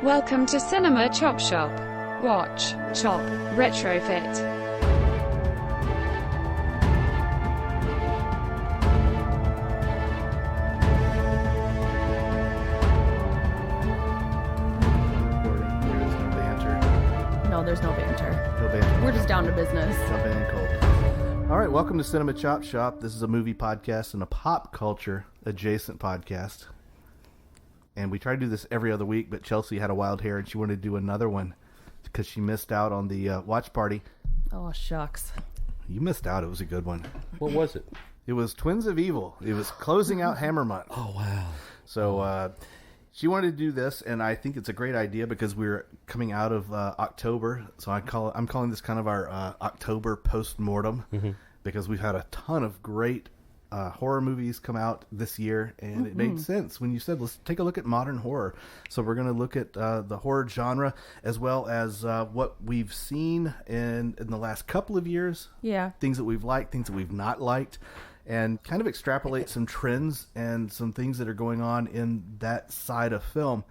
Welcome to Cinema Chop Shop. Watch, chop, retrofit. No, there's no banter. No banter. We're just down to business. Jumping in cold. All right, welcome to Cinema Chop Shop. This is a movie podcast and a pop culture adjacent podcast. And we try to do this every other week, but Chelsea had a wild hair and she wanted to do another one because she missed out on the watch party. Oh, shucks. You missed out. It was a good one. What was it? It was Twins of Evil. It was closing out Hammer Month. Oh, wow. So she wanted to do this, and I think it's a great idea because we're coming out of October. So I'm calling this kind of our October post-mortem because we've had a ton of great horror movies come out this year, and it made sense when you said, let's take a look at modern horror. So we're going to look at the horror genre as well as what we've seen in the last couple of years. Yeah. Things that we've liked, things that we've not liked, and kind of extrapolate some trends and some things that are going on in that side of film.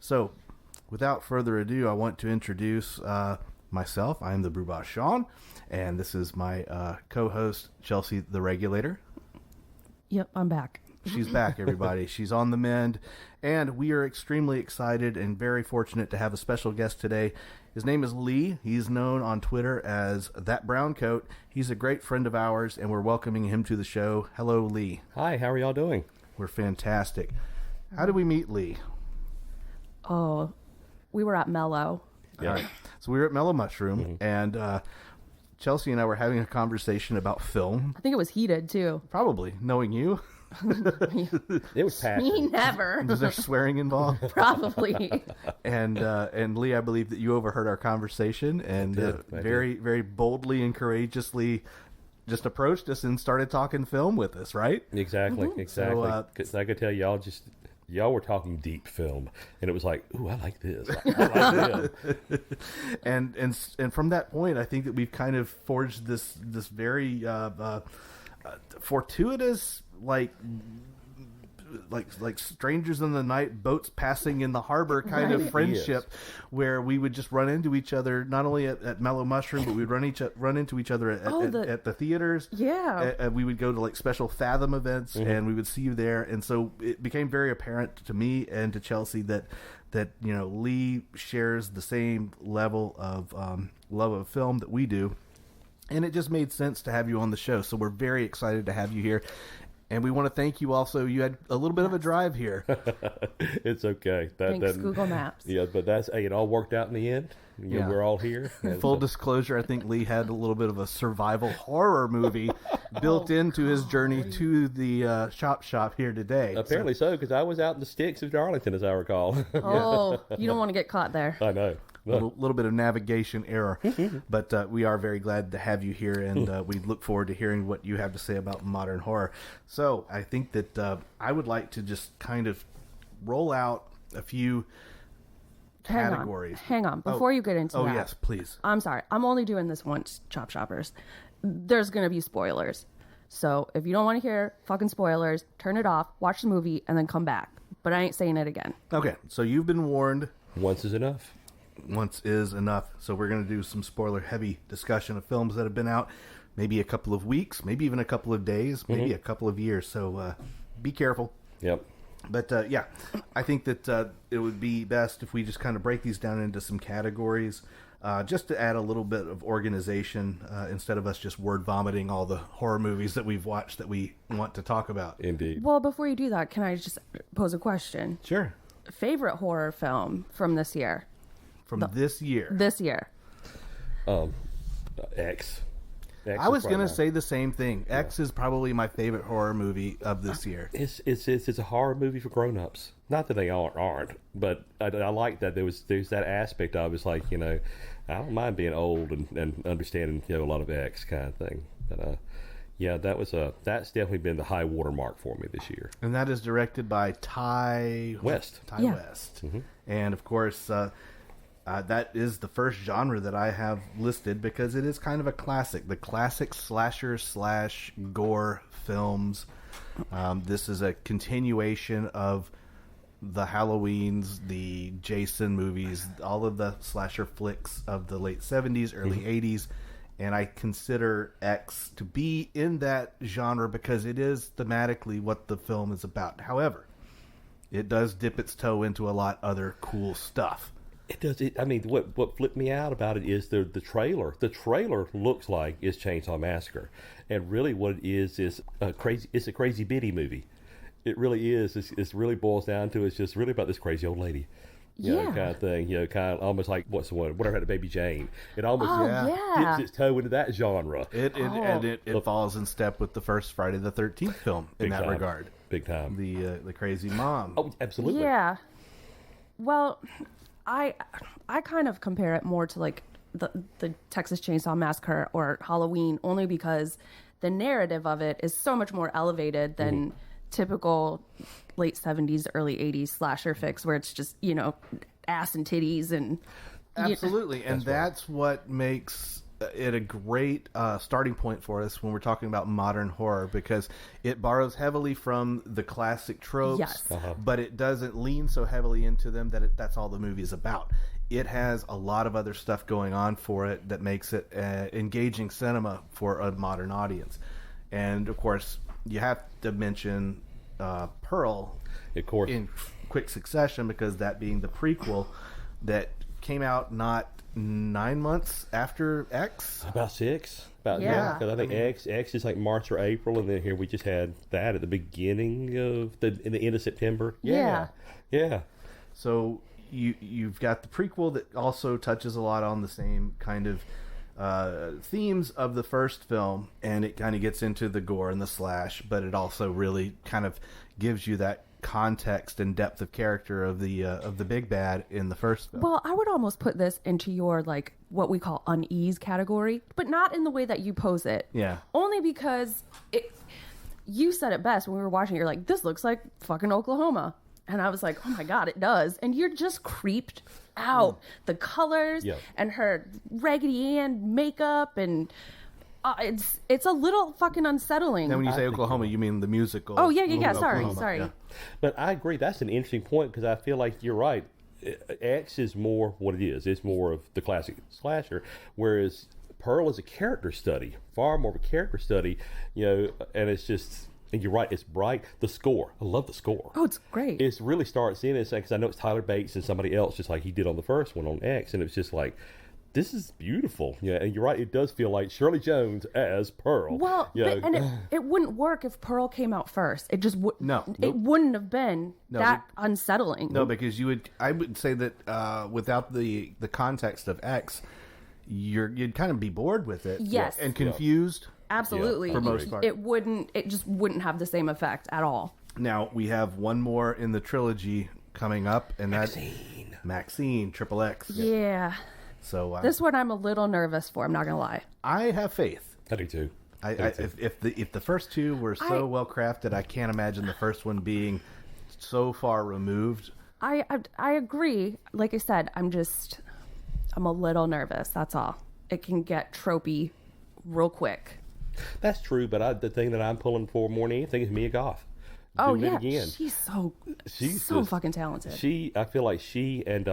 So without further ado, I want to introduce myself. I am the Brewboss Shawn, and this is my co-host, Chelsea the Regulator. Yep, I'm back. She's back, everybody. She's on the mend, and we are extremely excited and very fortunate to have a special guest today. His name is Lee. He's known on Twitter as That Brown Coat. He's a great friend of ours, and we're welcoming him to the show. Hello, Lee. Hi, how are y'all doing? We're fantastic. How did we meet Lee? Oh, we were at Mellow. Yeah. All right. So we were at Mellow Mushroom, and Chelsea and I were having a conversation about film. I think it was heated, too. Probably, knowing you. It was Me passionate. never. Was there swearing involved? Probably. And Lee, I believe that you overheard our conversation and I very, very boldly and courageously just approached us and started talking film with us, right? Exactly. So, Because I could tell y'all were talking deep film, and it was like, ooh, I like this. I like this. And from that point, I think that we've kind of forged this very fortuitous, like strangers in the night, boats passing in the harbor kind of friendship, where we would just run into each other not only at Mellow Mushroom, but we'd run into each other at the theaters. Yeah. We would go to like special Fathom events, and we would see you there. And so it became very apparent to me and to Chelsea that Lee shares the same level of love of film that we do. And it just made sense to have you on the show. So we're very excited to have you here. And we want to thank you also. You had a little bit of a drive here. It's okay. Thanks, Google Maps. Yeah, but it all worked out in the end. Yeah. We're all here. And Full disclosure, I think Lee had a little bit of a survival horror movie built into his journey to the Chop Shop here today. Apparently so, because I was out in the sticks of Darlington, as I recall. Oh, you don't want to get caught there. I know. A little bit of navigation error, but we are very glad to have you here, and we look forward to hearing what you have to say about modern horror. So I think that I would like to just kind of roll out a few categories. Hang on. Before you get into that. Oh, yes, please. I'm sorry. I'm only doing this once, Chop Shoppers. There's going to be spoilers. So if you don't want to hear fucking spoilers, turn it off, watch the movie, and then come back. But I ain't saying it again. Okay, so you've been warned. Once is enough. Once is enough. So we're going to do some spoiler-heavy discussion of films that have been out maybe a couple of weeks, maybe even a couple of days, maybe a couple of years. So be careful. Yep. But, I think that it would be best if we just kind of break these down into some categories just to add a little bit of organization instead of us just word vomiting all the horror movies that we've watched that we want to talk about. Indeed. Well, before you do that, can I just pose a question? Sure. Favorite horror film from this year? This year. This year. X. I was going to say the same thing. Yeah. X is probably my favorite horror movie of this year. It's a horror movie for grown-ups. Not that they aren't, but I like that there's that aspect of it's like, I don't mind being old and understanding a lot of X kind of thing. But that's definitely been the high watermark for me this year. And that is directed by Ty West. West. Mm-hmm. And of course, that is the first genre that I have listed because it is kind of a classic. The classic slasher / gore films. This is a continuation of the Halloweens, the Jason movies, all of the slasher flicks of the late 70s, early 80s. And I consider X to be in that genre because it is thematically what the film is about. However, it does dip its toe into a lot other cool stuff. It does. I mean, what flipped me out about it is the trailer. The trailer looks like it's Chainsaw Massacre, and really what it is crazy. It's a crazy biddy movie. It really is. It really boils down to it's just really about this crazy old lady. You know, kind of thing. You know, kind of almost like what's the one? Whatever happened to Baby Jane. It almost dips its toe into that genre. It falls in step with the first Friday the 13th film in that regard. Big time. The crazy mom. Oh, absolutely. Yeah. Well, I kind of compare it more to like the Texas Chainsaw Massacre or Halloween, only because the narrative of it is so much more elevated than typical late 70s, early 80s slasher fix, where it's just, you know, ass and titties and... Absolutely. And that's what makes it a great starting point for us when we're talking about modern horror, because it borrows heavily from the classic tropes, but it doesn't lean so heavily into them that that's all the movie is about. It has a lot of other stuff going on for it that makes it engaging cinema for a modern audience. And, of course, you have to mention Pearl, of course, in quick succession, because that being the prequel that came out not 9 months after X, about 6. Because I think X is like March or April, and then here we just had that at the beginning of in the end of September. Yeah. So you've got the prequel that also touches a lot on the same kind of themes of the first film, and it kind of gets into the gore and the slash, but it also really kind of gives you that context and depth of character of the big bad in the first film. Well, I would almost put this into your like what we call unease category, but not in the way that you pose it. Yeah. Only because you said it best when we were watching it. You're like, this looks like fucking Oklahoma. And I was like, oh my God, it does. And you're just creeped out. The colors and her Raggedy Ann makeup, and it's a little fucking unsettling. Now, when you say Oklahoma, you mean the musical? Oh, yeah. Oklahoma. Sorry. Yeah. But I agree. That's an interesting point, because I feel like you're right. X is more what it is. It's more of the classic slasher, whereas Pearl is a character study, far more of a character study, you know, and it's just... And you're right, it's bright. The score, I love the score. Oh, it's great. It really starts in it, because I know it's Tyler Bates and somebody else, just like he did on the first one on X, and it's just like, this is beautiful. Yeah, and you're right, it does feel like Shirley Jones as Pearl. Well, it wouldn't work if Pearl came out first. It just it wouldn't have been unsettling. No, because I would say that without the context of X, you'd kind of be bored with it. Yes. And confused. Absolutely. For most part. It just wouldn't have the same effect at all. Now, we have one more in the trilogy coming up, and that's Maxine, Triple X. Yeah. So this one I'm a little nervous for, I'm not going to lie. I have faith. I do too. If the first two were so well crafted, I can't imagine the first one being so far removed. I agree. Like I said, I'm a little nervous, that's all. It can get tropey real quick. That's true, but the thing that I'm pulling for more than anything is Mia Goth. Oh, Doing yeah. it again. She's so fucking talented. I feel like she and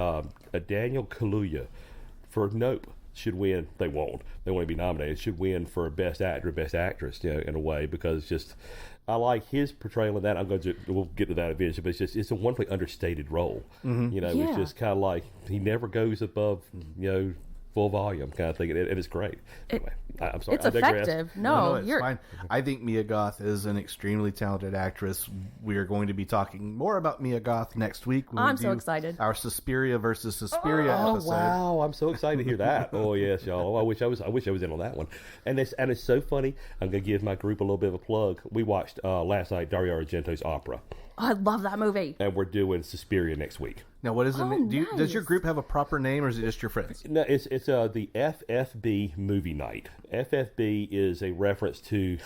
Daniel Kaluuya for Nope should win. They won't. They won't be nominated. Should win for Best Actor, Best Actress, you know, in a way, because just I like his portrayal of that. We'll get to that eventually, but it's a wonderfully understated role. You know, it's just kind of like he never goes above, you know, full volume kind of thing, and it's great. Anyway, I'm sorry. It's effective. No, it's fine. I think Mia Goth is an extremely talented actress. We are going to be talking more about Mia Goth next week. I'm so excited. Our Suspiria versus Suspiria episode. Oh wow! I'm so excited to hear that. Oh yes, y'all. I wish I was in on that one. And it's so funny. I'm going to give my group a little bit of a plug. We watched last night Dario Argento's opera. Oh, I love that movie. And we're doing Suspiria next week. Now, what is it? Nice. Does your group have a proper name, or is it just your friends? No, it's the FFB movie night. FFB is a reference to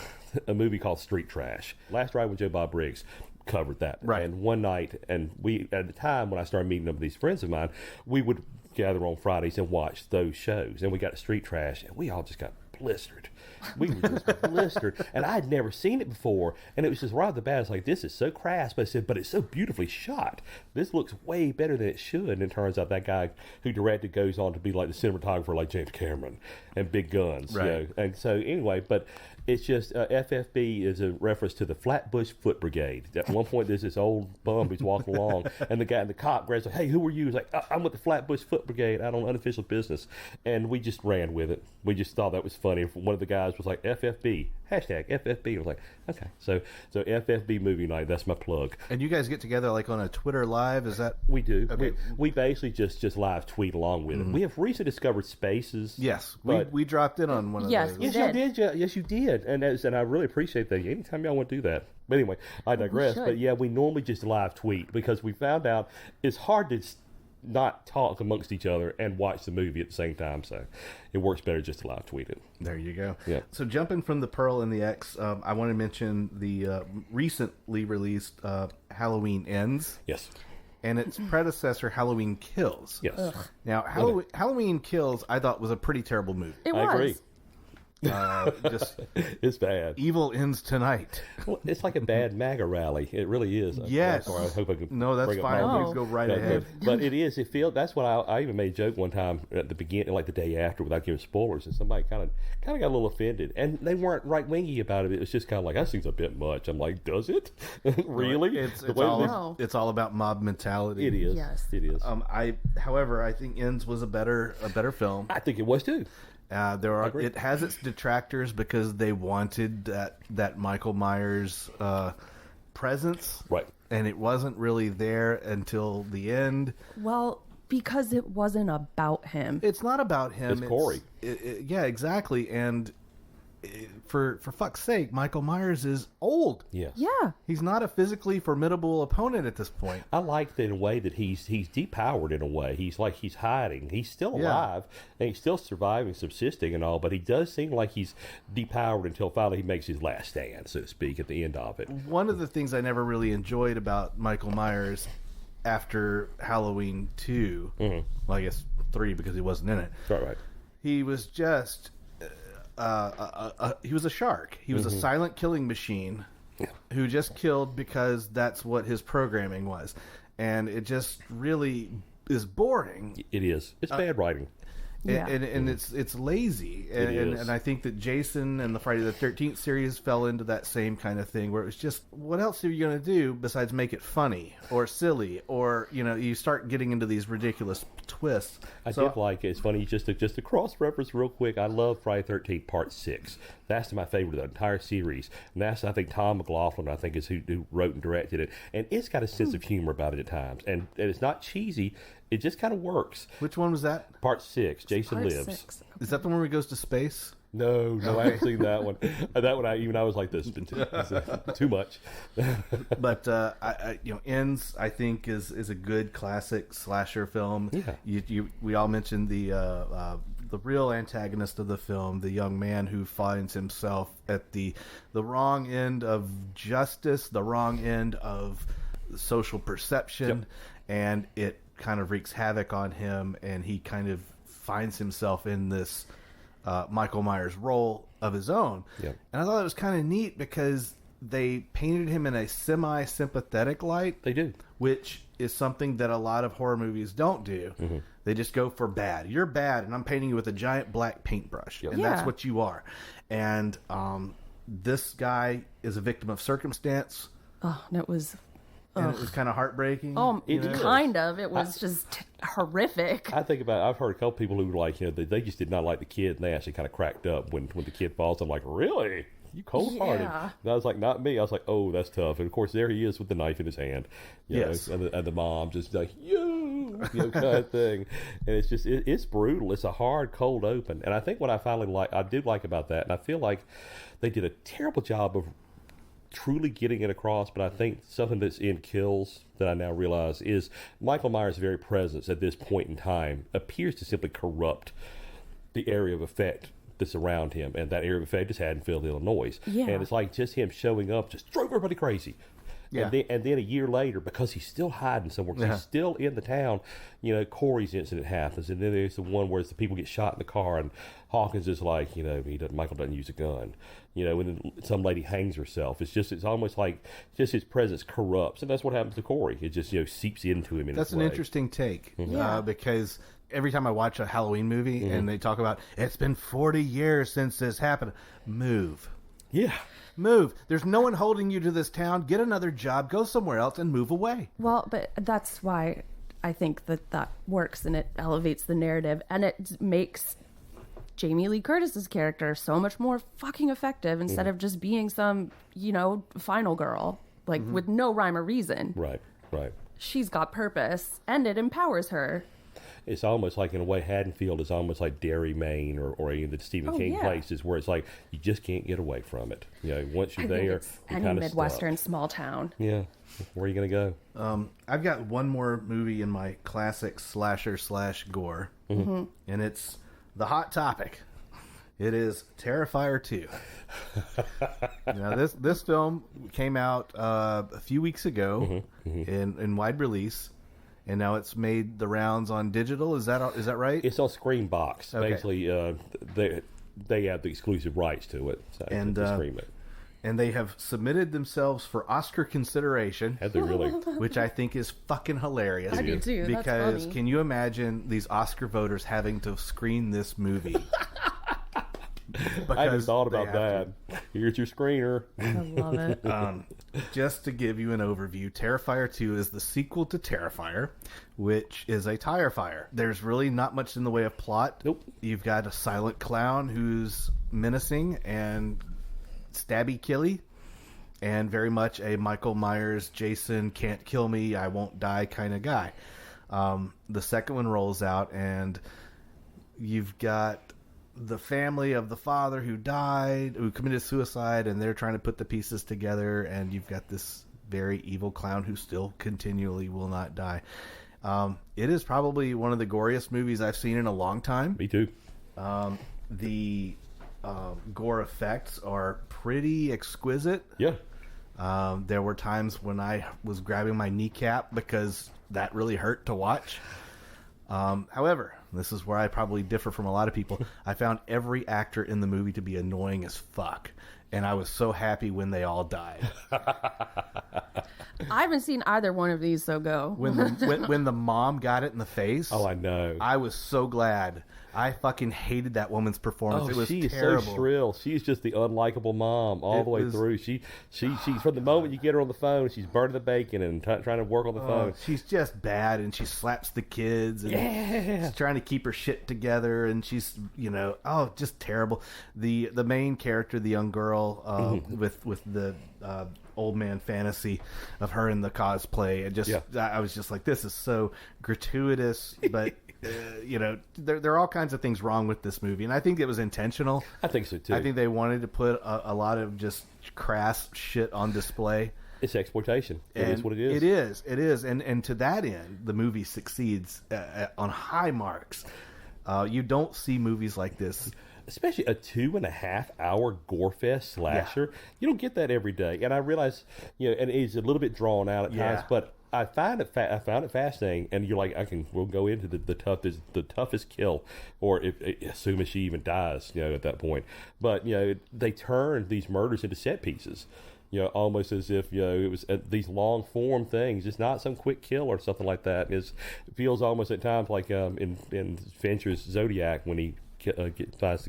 a movie called Street Trash. Last Ride with Joe Bob Briggs covered that. Right. And one night, and we at the time when I started meeting up with these friends of mine, we would gather on Fridays and watch those shows. And we got to Street Trash, and we all just got blistered. We were just blistered, and I had never seen it before. And it was just right off the bat, it's like, this is so crass. But I said, but it's so beautifully shot. This looks way better than it should. And it turns out that guy who directed goes on to be like the cinematographer, like James Cameron, and big guns. Right. You know? And so anyway, but it's just FFB is a reference to the Flatbush Foot Brigade. At one point, there's this old bum who's walking along, and the cop grabs like, "Hey, who are you?" He's like, "I'm with the Flatbush Foot Brigade out on unofficial business," and we just ran with it. We just thought that was funny. One of the guys was like, "FFB hashtag FFB." I was like, "Okay, so FFB movie night. That's my plug." And you guys get together like on a Twitter live? Is that We do. Okay. We basically just live tweet along with it. We have recently discovered Spaces. Yes, but- we dropped in on one of Yes, those. we Yes, did. you did. Yes, you did, and I really appreciate that. Anytime y'all want to do that. But anyway, I digress. should. But yeah, we normally just live tweet because we found out it's hard to not talk amongst each other and watch the movie at the same time. So it works better just to live tweet it. There you go. Yeah. So jumping from the Pearl and the X, I want to mention the recently released Halloween Ends Yes. and its predecessor Halloween Kills. Yes. Now, Halloween Kills, I thought was a pretty terrible movie. It I was. agree. Just It's bad. evil ends tonight. Well, it's like a bad MAGA rally. It really is. Yes. I'm sorry, I hope I can. No, that's bring up fine. my- Please go right No, ahead. But it is. It feels. That's what I even made a joke one time at the beginning, like the day after, without giving spoilers, and somebody kind of got a little offended, and they weren't right wingy about it. It was just kind of like, that seems a bit much. I'm like, does it really? It's The way No. it's all about mob mentality. it is. Yes. It is. However, I think Ends was a better film. I think it was too. It has its detractors because they wanted that Michael Myers presence, Right. and it wasn't really there until the end. Well, because it wasn't about him. It's not about him. It's Corey. Yeah, exactly. And for fuck's sake, Michael Myers is old. Yes. Yeah. He's not a physically formidable opponent at this point. I like that in a way that he's depowered in a way. He's like he's hiding. He's still Yeah. alive and he's still surviving, subsisting and all, but he does seem like he's depowered until finally he makes his last stand, so to speak, at the end of it. One of the things I never really enjoyed about Michael Myers after Halloween 2, well, I guess 3 because he wasn't in it, Right. he was just he was a shark. He was a silent killing machine who just killed because that's what his programming was, and it just really is boring. It is. It's bad writing. Yeah. And it's lazy, and is. I think that Jason and the Friday the 13th series fell into that same kind of thing where it was just, what else are you going to do besides make it funny or silly, or you start getting into these ridiculous twists. I did like it. It's funny, just to cross reference real quick. I love Friday the 13th Part 6. That's my favorite of the entire series. And that's, I think, Tom McLaughlin, is who wrote and directed it. And it's got a sense of humor about it at times. And it's not cheesy. It just kind of works. Which one was that? Part 6, Jason Part Lives. 6. Is that the one where he goes to space? No, I haven't seen that one. That one, I was like, this has been too much. But Ends, I think, is a good classic slasher film. Yeah. We all mentioned the real antagonist of the film, the young man who finds himself at the wrong end of justice, the wrong end of social perception, and it kind of wreaks havoc on him, and he kind of finds himself in this Michael Myers role of his own. Yep. And I thought it was kind of neat because they painted him in a semi-sympathetic light. They do. Which is something that a lot of horror movies don't do. Mm-hmm. They just go for bad. You're bad, and I'm painting you with a giant black paintbrush. Yep. And that's Yeah. what you are. And this guy is a victim of circumstance, Oh, and it was. and it was kind of heartbreaking. It is. Kind of. It was just horrific. I think about. I've heard a couple people who were like, they just did not like the kid, and they actually kind of cracked up when the kid falls. I'm like, really? You cold-hearted? Yeah. And I was like, not me. I was like, oh, that's tough. And of course, there he is with the knife in his hand. You Yes. know, and the mom just like, kind of thing. And it's just, it's brutal. It's a hard, cold open. And I think what I do like about that, and I feel like they did a terrible job of truly getting it across, but I think something that's in Kills that I now realize is Michael Myers' very presence at this point in time appears to simply corrupt the area of effect that's around him, and that area of effect is Haddonfield, Illinois. Yeah. And it's like just him showing up just drove everybody crazy. Yeah. And then a year later, because he's still hiding somewhere, 'cause he's still in the town, Corey's incident happens. And then there's the one where the people get shot in the car, and Hawkins is like, Michael doesn't use a gun. And then some lady hangs herself. It's almost like just his presence corrupts. And that's what happens to Corey. It just, seeps into him. That's an interesting take. Because every time I watch a Halloween movie and they talk about, it's been 40 years since this happened, move. Yeah. Move. There's no one holding you to this town. Get another job. Go somewhere else and move away. Well, but that's why I think that works, and it elevates the narrative, and it makes Jamie Lee Curtis's character so much more fucking effective instead of just being some, final girl, with no rhyme or reason. Right. She's got purpose, and it empowers her. It's almost like, in a way, Haddonfield is almost like Derry, Maine, or any of the Stephen King places where it's like you just can't get away from it. Once you're there, you're any kind of Midwestern stuck. small town. Yeah, where are you going to go? I've got one more movie in my classic slasher/gore, and it's the hot topic. It is Terrifier 2. This film came out a few weeks ago in wide release. And now it's made the rounds on digital. Is that right? It's on Screenbox. Okay. Basically, they have the exclusive rights to it. So and to stream it. And they have submitted themselves for Oscar consideration. Have they really? Which I think is fucking hilarious. I do too. Because That's funny. Can you imagine these Oscar voters having to screen this movie? I haven't thought about that. Here's your screener. I love it. Just to give you an overview, Terrifier 2 is the sequel to Terrifier, which is a tire fire. There's really not much in the way of plot. Nope. You've got a silent clown who's menacing and stabby killy, and very much a Michael Myers, Jason, can't kill me, I won't die kind of guy. The second one rolls out, and you've got the family of the father who committed suicide, and they're trying to put the pieces together, and you've got this very evil clown who still continually will not die. It is probably one of the goriest movies I've seen in a long time. Me too. The gore effects are pretty exquisite. Yeah. There were times when I was grabbing my kneecap because that really hurt to watch. However, this is where I probably differ from a lot of people. I found every actor in the movie to be annoying as fuck, and I was so happy when they all died. I haven't seen either one of these, so go. When the mom got it in the face, Oh, I know. I was so glad. I fucking hated that woman's performance. It was she is terrible. so shrill. She's just the unlikable mom all the way through. She's from the moment you get her on the phone, she's burning the bacon and trying to work on the phone. She's just bad, and she slaps the kids, and she's trying to keep her shit together, and she's just terrible. The main character, the young girl with the old man fantasy of her in the cosplay, I was just like, this is so gratuitous, but. There are all kinds of things wrong with this movie, and I think it was intentional. I think so too. I think they wanted to put a lot of just crass shit on display. It's exploitation. It is what it is. It is, and to that end, the movie succeeds on high marks. You don't see movies like this. Especially a 2.5-hour gore fest slasher. Yeah. You don't get that every day. And I realize, and it's a little bit drawn out at times, but I found it fascinating. And you're like, we'll go into the toughest kill, or assuming she even dies, at that point. But they turn these murders into set pieces. Almost as if it was these long form things. It's not some quick kill or something like that. It feels almost at times like in Fincher's Zodiac when he finds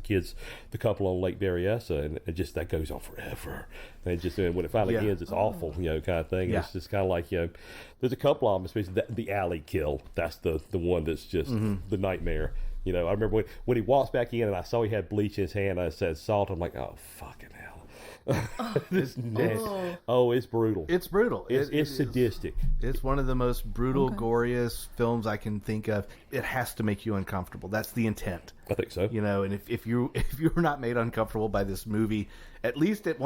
the couple on Lake Berryessa, and it just that goes on forever. And when it finally ends, it's awful, kind of thing. Yeah. It's just kind of like there's a couple of them, especially the alley kill. That's the one that's just the nightmare. I remember when he walks back in, and I saw he had bleach in his hand. I said salt. I'm like, oh fucking hell. This nasty. Oh, it's brutal. It's brutal. It's sadistic. It's one of the most brutal, goriest films I can think of. It has to make you uncomfortable. That's the intent. I think so. And if you're not made uncomfortable by this movie, at least at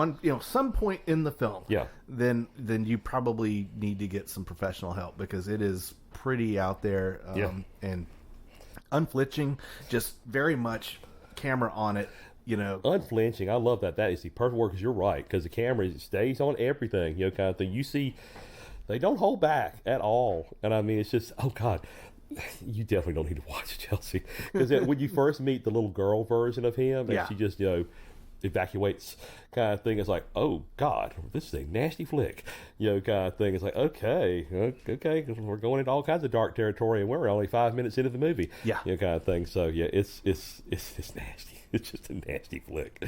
some point in the film, then you probably need to get some professional help, because it is pretty out there and unflinching, just very much camera on it. unflinching. I love that. That is the perfect word, because you're right, because the camera stays on everything, kind of thing. You see, they don't hold back at all. And I mean, it's just, oh God, you definitely don't need to watch Chelsea, because when you first meet the little girl version of him, and she just, evacuates kind of thing, it's like, oh God, this is a nasty flick, kind of thing. It's like, okay, we're going into all kinds of dark territory, and we're only 5 minutes into the movie, kind of thing. So yeah, it's nasty. It's just a nasty flick.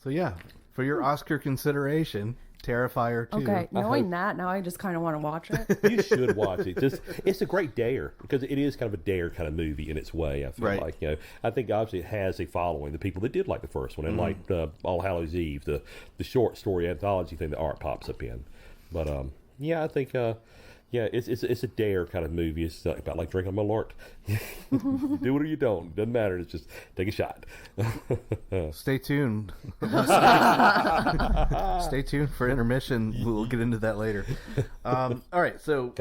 So yeah, for your Oscar consideration, Terrifier 2. Okay, knowing that, now I just kind of want to watch it. You should watch it. It's a great dare, because it is kind of a dare kind of movie in its way. I feel like, I think obviously it has a following. The people that did like the first one and liked All Hallows Eve, the short story anthology thing that Art pops up in. But I think it's a dare kind of movie. It's about like drinking a Malort. Do it or you don't. Doesn't matter. It's just take a shot. Stay tuned. Stay tuned for intermission. We'll get into that later. All right, so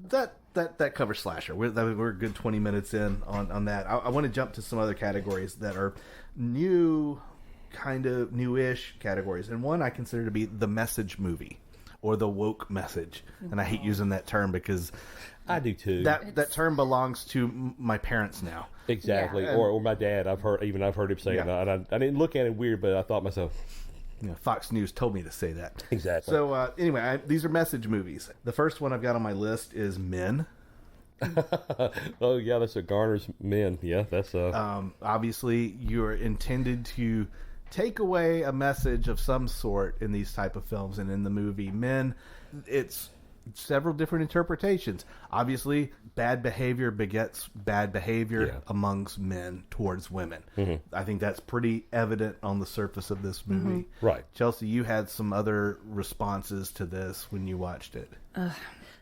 that covers slasher. We're a good 20 minutes in on that. I want to jump to some other categories that are new, kind of newish categories, and one I consider to be the message movie, or the woke message. And I hate using that term because I do too. That term belongs to my parents now. Exactly. Yeah. Or my dad. I've heard him say that. And I didn't look at it weird, but I thought myself, Fox News told me to say that. Exactly. So anyway, these are message movies. The first one I've got on my list is Men. Oh yeah, that's a Garner's Men. Yeah, that's obviously you're intended to take away a message of some sort in these type of films, and in the movie Men, it's several different interpretations. Obviously, bad behavior begets bad behavior amongst men towards women. I think that's pretty evident on the surface of this movie. Right. Chelsea, you had some other responses to this when you watched it.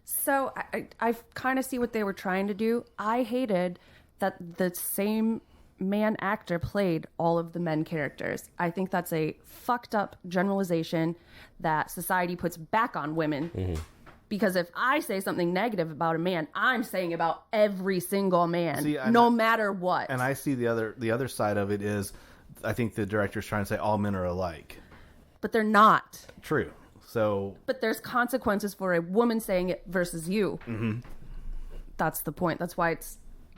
So I kind of see what they were trying to do. I hated that the same man actor played all of the men characters. I think that's a fucked up generalization that society puts back on women. Because if I say something negative about a man, I'm saying about every single man, no matter what. And I see the other side of it is, I think the director's trying to say all men are alike. But they're not. True. So. But there's consequences for a woman saying it versus you. That's the point. That's why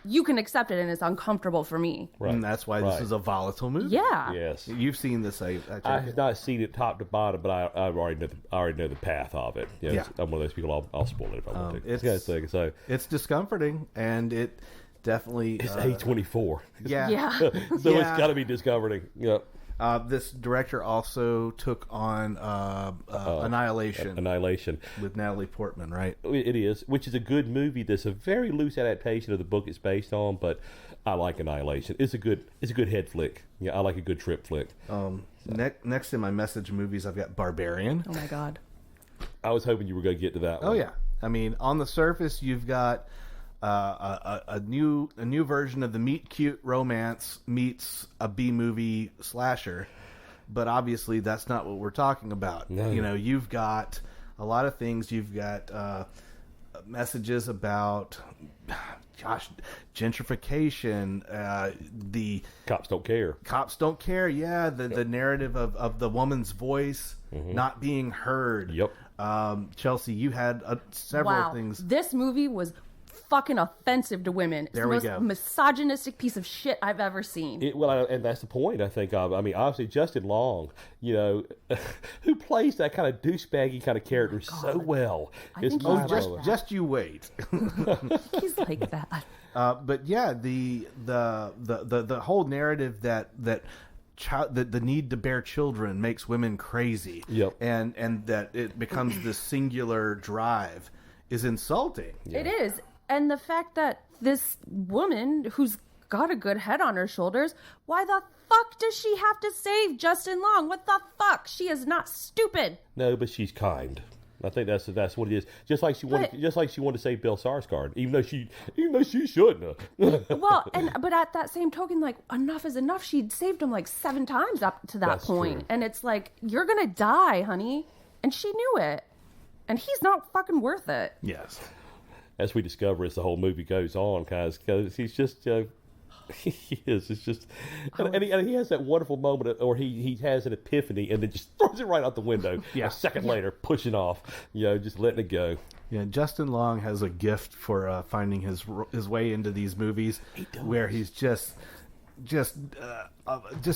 you can accept it and it's uncomfortable for me. Right. And that's why this is a volatile movie. Yeah. Yes. You've seen this. I have not seen it top to bottom, but I already know the path of it. I'm one of those people. I'll spoil it if I want to. It's discomforting, and it definitely it's A24. Yeah. So it's got to be discomforting. Yep. This director also took on Annihilation with Natalie Portman, right? It is, which is a good movie. That's a very loose adaptation of the book it's based on, but I like Annihilation. It's a good head flick. Yeah, I like a good trip flick. Next in my message movies, I've got Barbarian. Oh my God. I was hoping you were going to get to that one. Oh yeah. I mean, on the surface, you've got a new version of the meet cute romance meets a B movie slasher, but obviously that's not what we're talking about. No. You've got a lot of things. You've got messages about gentrification. The cops don't care. Yeah, the narrative of the woman's voice not being heard. Yep. Chelsea, you had several things. This movie was fucking offensive to women. It's the most misogynistic piece of shit I've ever seen. And that's the point, I think, of. I mean, obviously, Justin Long, who plays that kind of douchebaggy kind of character so well. Just you wait. He's like that. But yeah, the whole narrative that the need to bear children makes women crazy. Yep. And that it becomes this singular drive is insulting. Yeah. It is. And the fact that this woman who's got a good head on her shoulders, why the fuck does she have to save Justin Long? What the fuck? She is not stupid. No, but she's kind. I think that's what it is. Just like she wanted to save Bill Skarsgård, even though she shouldn't have. But at that same token, like, enough is enough. She'd saved him like 7 times up to that point. True. And it's like, you're gonna die, honey. And she knew it. And he's not fucking worth it. Yes. As we discover as the whole movie goes on, guys, because he's just He is. It's just, and he has that wonderful moment, or he has an epiphany, and then just throws it right out the window. A second later, pushing off, just letting it go. Yeah, Justin Long has a gift for finding his way into these movies, where he's just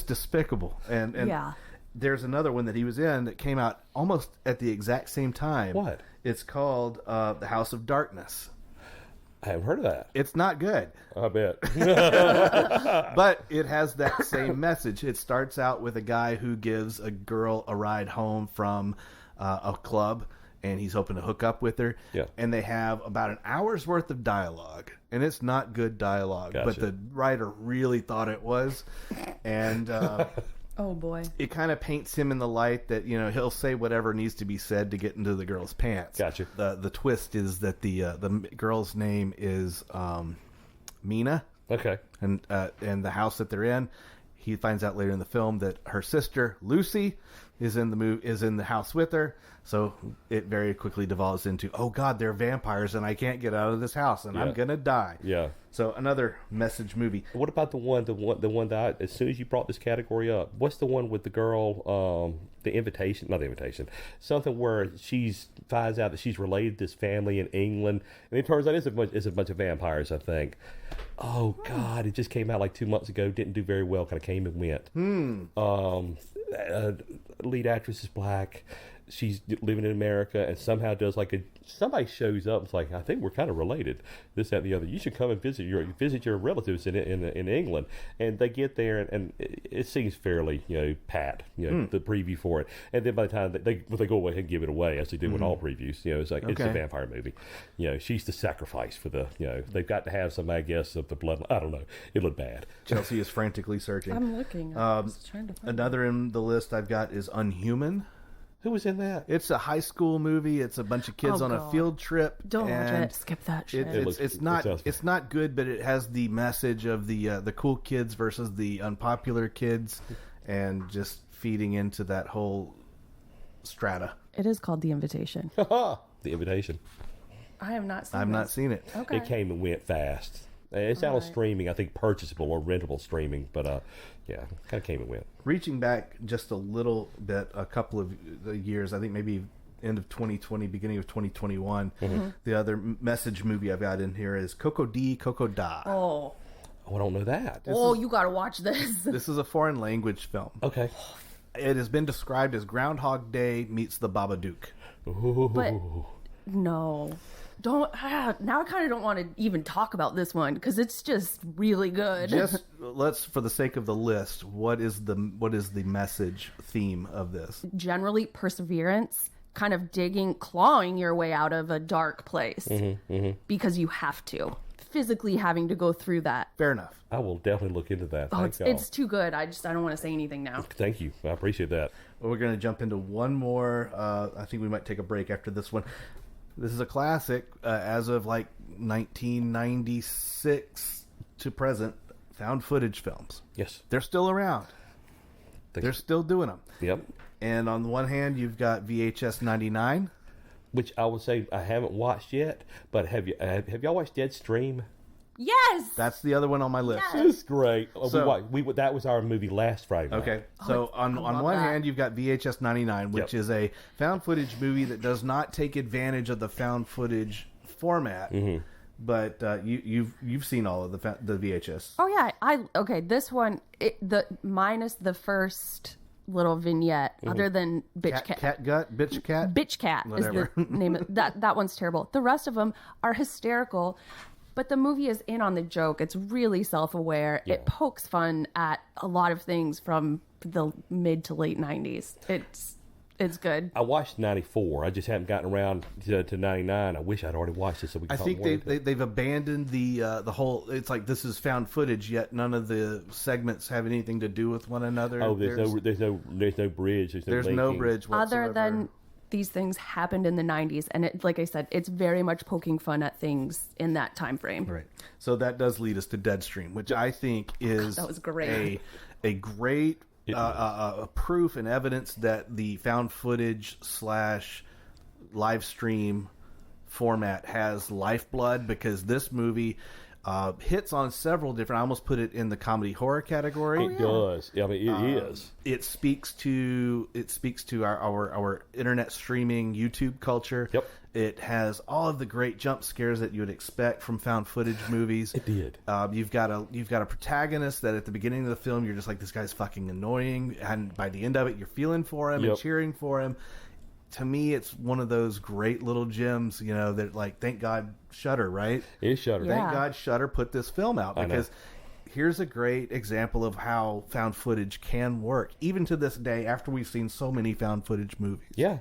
despicable. And there's another one that he was in that came out almost at the exact same time. What? It's called The House of Darkness. I haven't heard of that. It's not good. I bet. But it has that same message. It starts out with a guy who gives a girl a ride home from a club, and he's hoping to hook up with her. Yeah. And they have about an hour's worth of dialogue. And it's not good dialogue, Gotcha. but the writer really thought it was. And Oh boy. it kind of paints him in the light that, he'll say whatever needs to be said to get into the girl's pants. Gotcha. The twist is that the girl's name is Mina. Okay. And the house that they're in, he finds out later in the film that her sister Lucy is in the house with her. So it very quickly devolves into, oh God, they're vampires and I can't get out of this house and I'm gonna die. Yeah. So another message movie. What about the one that as soon as you brought this category up, what's the one with the girl, not the invitation, something where she's finds out that she's related to this family in England, and it turns out it's a bunch of vampires, I think. Oh God, it just came out like 2 months ago, didn't do very well, kind of came and went. Lead actress is black. She's living in America and somehow does somebody shows up. It's like, I think we're kind of related. This, that, and the other. You should come and visit your relatives in England. And they get there and it seems fairly pat. The preview for it. And then by the time they go away and give it away, as they do with all previews. It's like it's a vampire movie. She's the sacrifice for the. They've got to have some, I guess, of the blood. I don't know. It looked bad. Chelsea is frantically searching. I'm looking. I'm just trying to find Another in the list I've got is Unhuman. Who was in that? It's a high school movie. It's a bunch of kids on a field trip. Don't watch it. Skip that shit. It's not good, but it has the message of the cool kids versus the unpopular kids, and just feeding into that whole strata. It is called The Invitation. The Invitation. I have not seen. I've not seen it. Okay. It came and went fast. It's out on streaming, I think purchasable or rentable streaming, but kind of came and went. Reaching back just a little bit, a couple of years, I think maybe end of 2020, beginning of 2021. The other message movie I've got in here is Coco D, Coco Da. Oh, I don't know that. you got to watch this. This is a foreign language film. Okay. It has been described as Groundhog Day meets the Babadook. But no. Don't now I kind of don't want to even talk about this one because it's just really good. Just let's, for the sake of the list, what is the message theme of this? Generally, perseverance, kind of clawing your way out of a dark place because you have to, physically having to go through that. Fair enough. I will definitely look into that. It's too good. I don't want to say anything now. Thank you. I appreciate that. Well, we're going to jump into one more. I think we might take a break after this one. This is a classic, as of 1996 to present, found footage films. Yes. They're still around. They're still doing them. Yep. And on the one hand, you've got VHS 99. Which I would say I haven't watched yet, but have y'all watched Deadstream? Yes! That's the other one on my list. Yes. It's great. So- That was our movie last Friday night. Okay, so on love one that. hand, you've got VHS 99, which is a found footage movie that does not take advantage of the found footage format. But you've seen all of the VHS. Oh yeah, this one, minus the first little vignette, other than bitch cat. Bitch cat. Whatever. Is the name of that one's terrible. The rest of them are hysterical. But the movie is in on the joke. It's really self-aware. Yeah. It pokes fun at a lot of things from the mid to late 90s. It's good. I watched 94. I just haven't gotten around to 99. I wish I'd already watched it so we could I talk think more into it. they've abandoned the whole. It's like this is found footage, yet none of the segments have anything to do with one another. Oh, there's no bridge. There's no linking. bridge whatsoever. Other than these things happened in the 90s, and like I said, it's very much poking fun at things in that time frame. Right. So that does lead us to Deadstream, which I think is that was great. a great proof and evidence that the found footage / live stream format has lifeblood, because this movie, hits on several different. I almost put it in the comedy horror category. It does. I mean, it is. It speaks to our internet streaming YouTube culture. Yep. It has all of the great jump scares that you would expect from found footage movies. It did. You've got a protagonist that at the beginning of the film you're just like, this guy's fucking annoying, and by the end of it you're feeling for him and cheering for him. To me, it's one of those great little gems, that like, thank God Shudder, right? It is Shudder. Thank God Shudder put this film out, because here's a great example of how found footage can work, even to this day, after we've seen so many found footage movies. Yeah,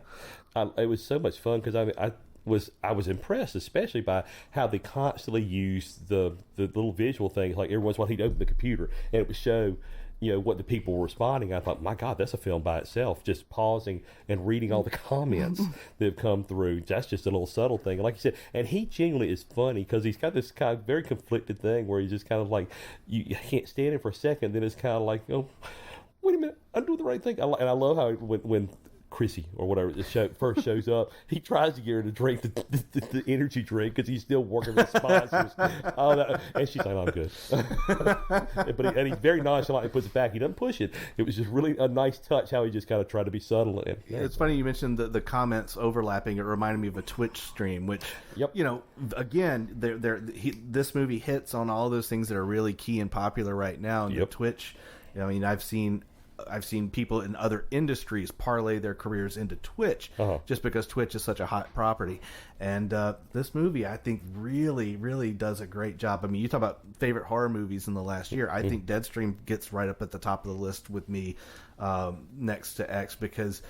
it was so much fun because I was impressed, especially by how they constantly used the little visual things. Like every once in a while, he'd open the computer and it would show, what the people were responding. I thought, my God, that's a film by itself. Just pausing and reading all the comments that have come through. That's just a little subtle thing. And like you said, and he genuinely is funny because he's got this kind of very conflicted thing where he's just kind of like, you can't stand him for a second. Then it's kind of like, wait a minute, I'm doing the right thing. And I love how when Chrissy or whatever the show first shows up, he tries to get her to drink the energy drink because he's still working with sponsors. And she's like, I'm good. But he's very nonchalant. He puts it back. He doesn't push it. It was just really a nice touch how he just kind of tried to be subtle. And it's funny you mentioned the comments overlapping. It reminded me of a Twitch stream, which, again, this movie hits on all those things that are really key and popular right now. And the Twitch, I mean, I've seen people in other industries parlay their careers into Twitch just because Twitch is such a hot property. And this movie, I think, really, really does a great job. I mean, you talk about favorite horror movies in the last year. I think Deadstream gets right up at the top of the list with me, next to X, because,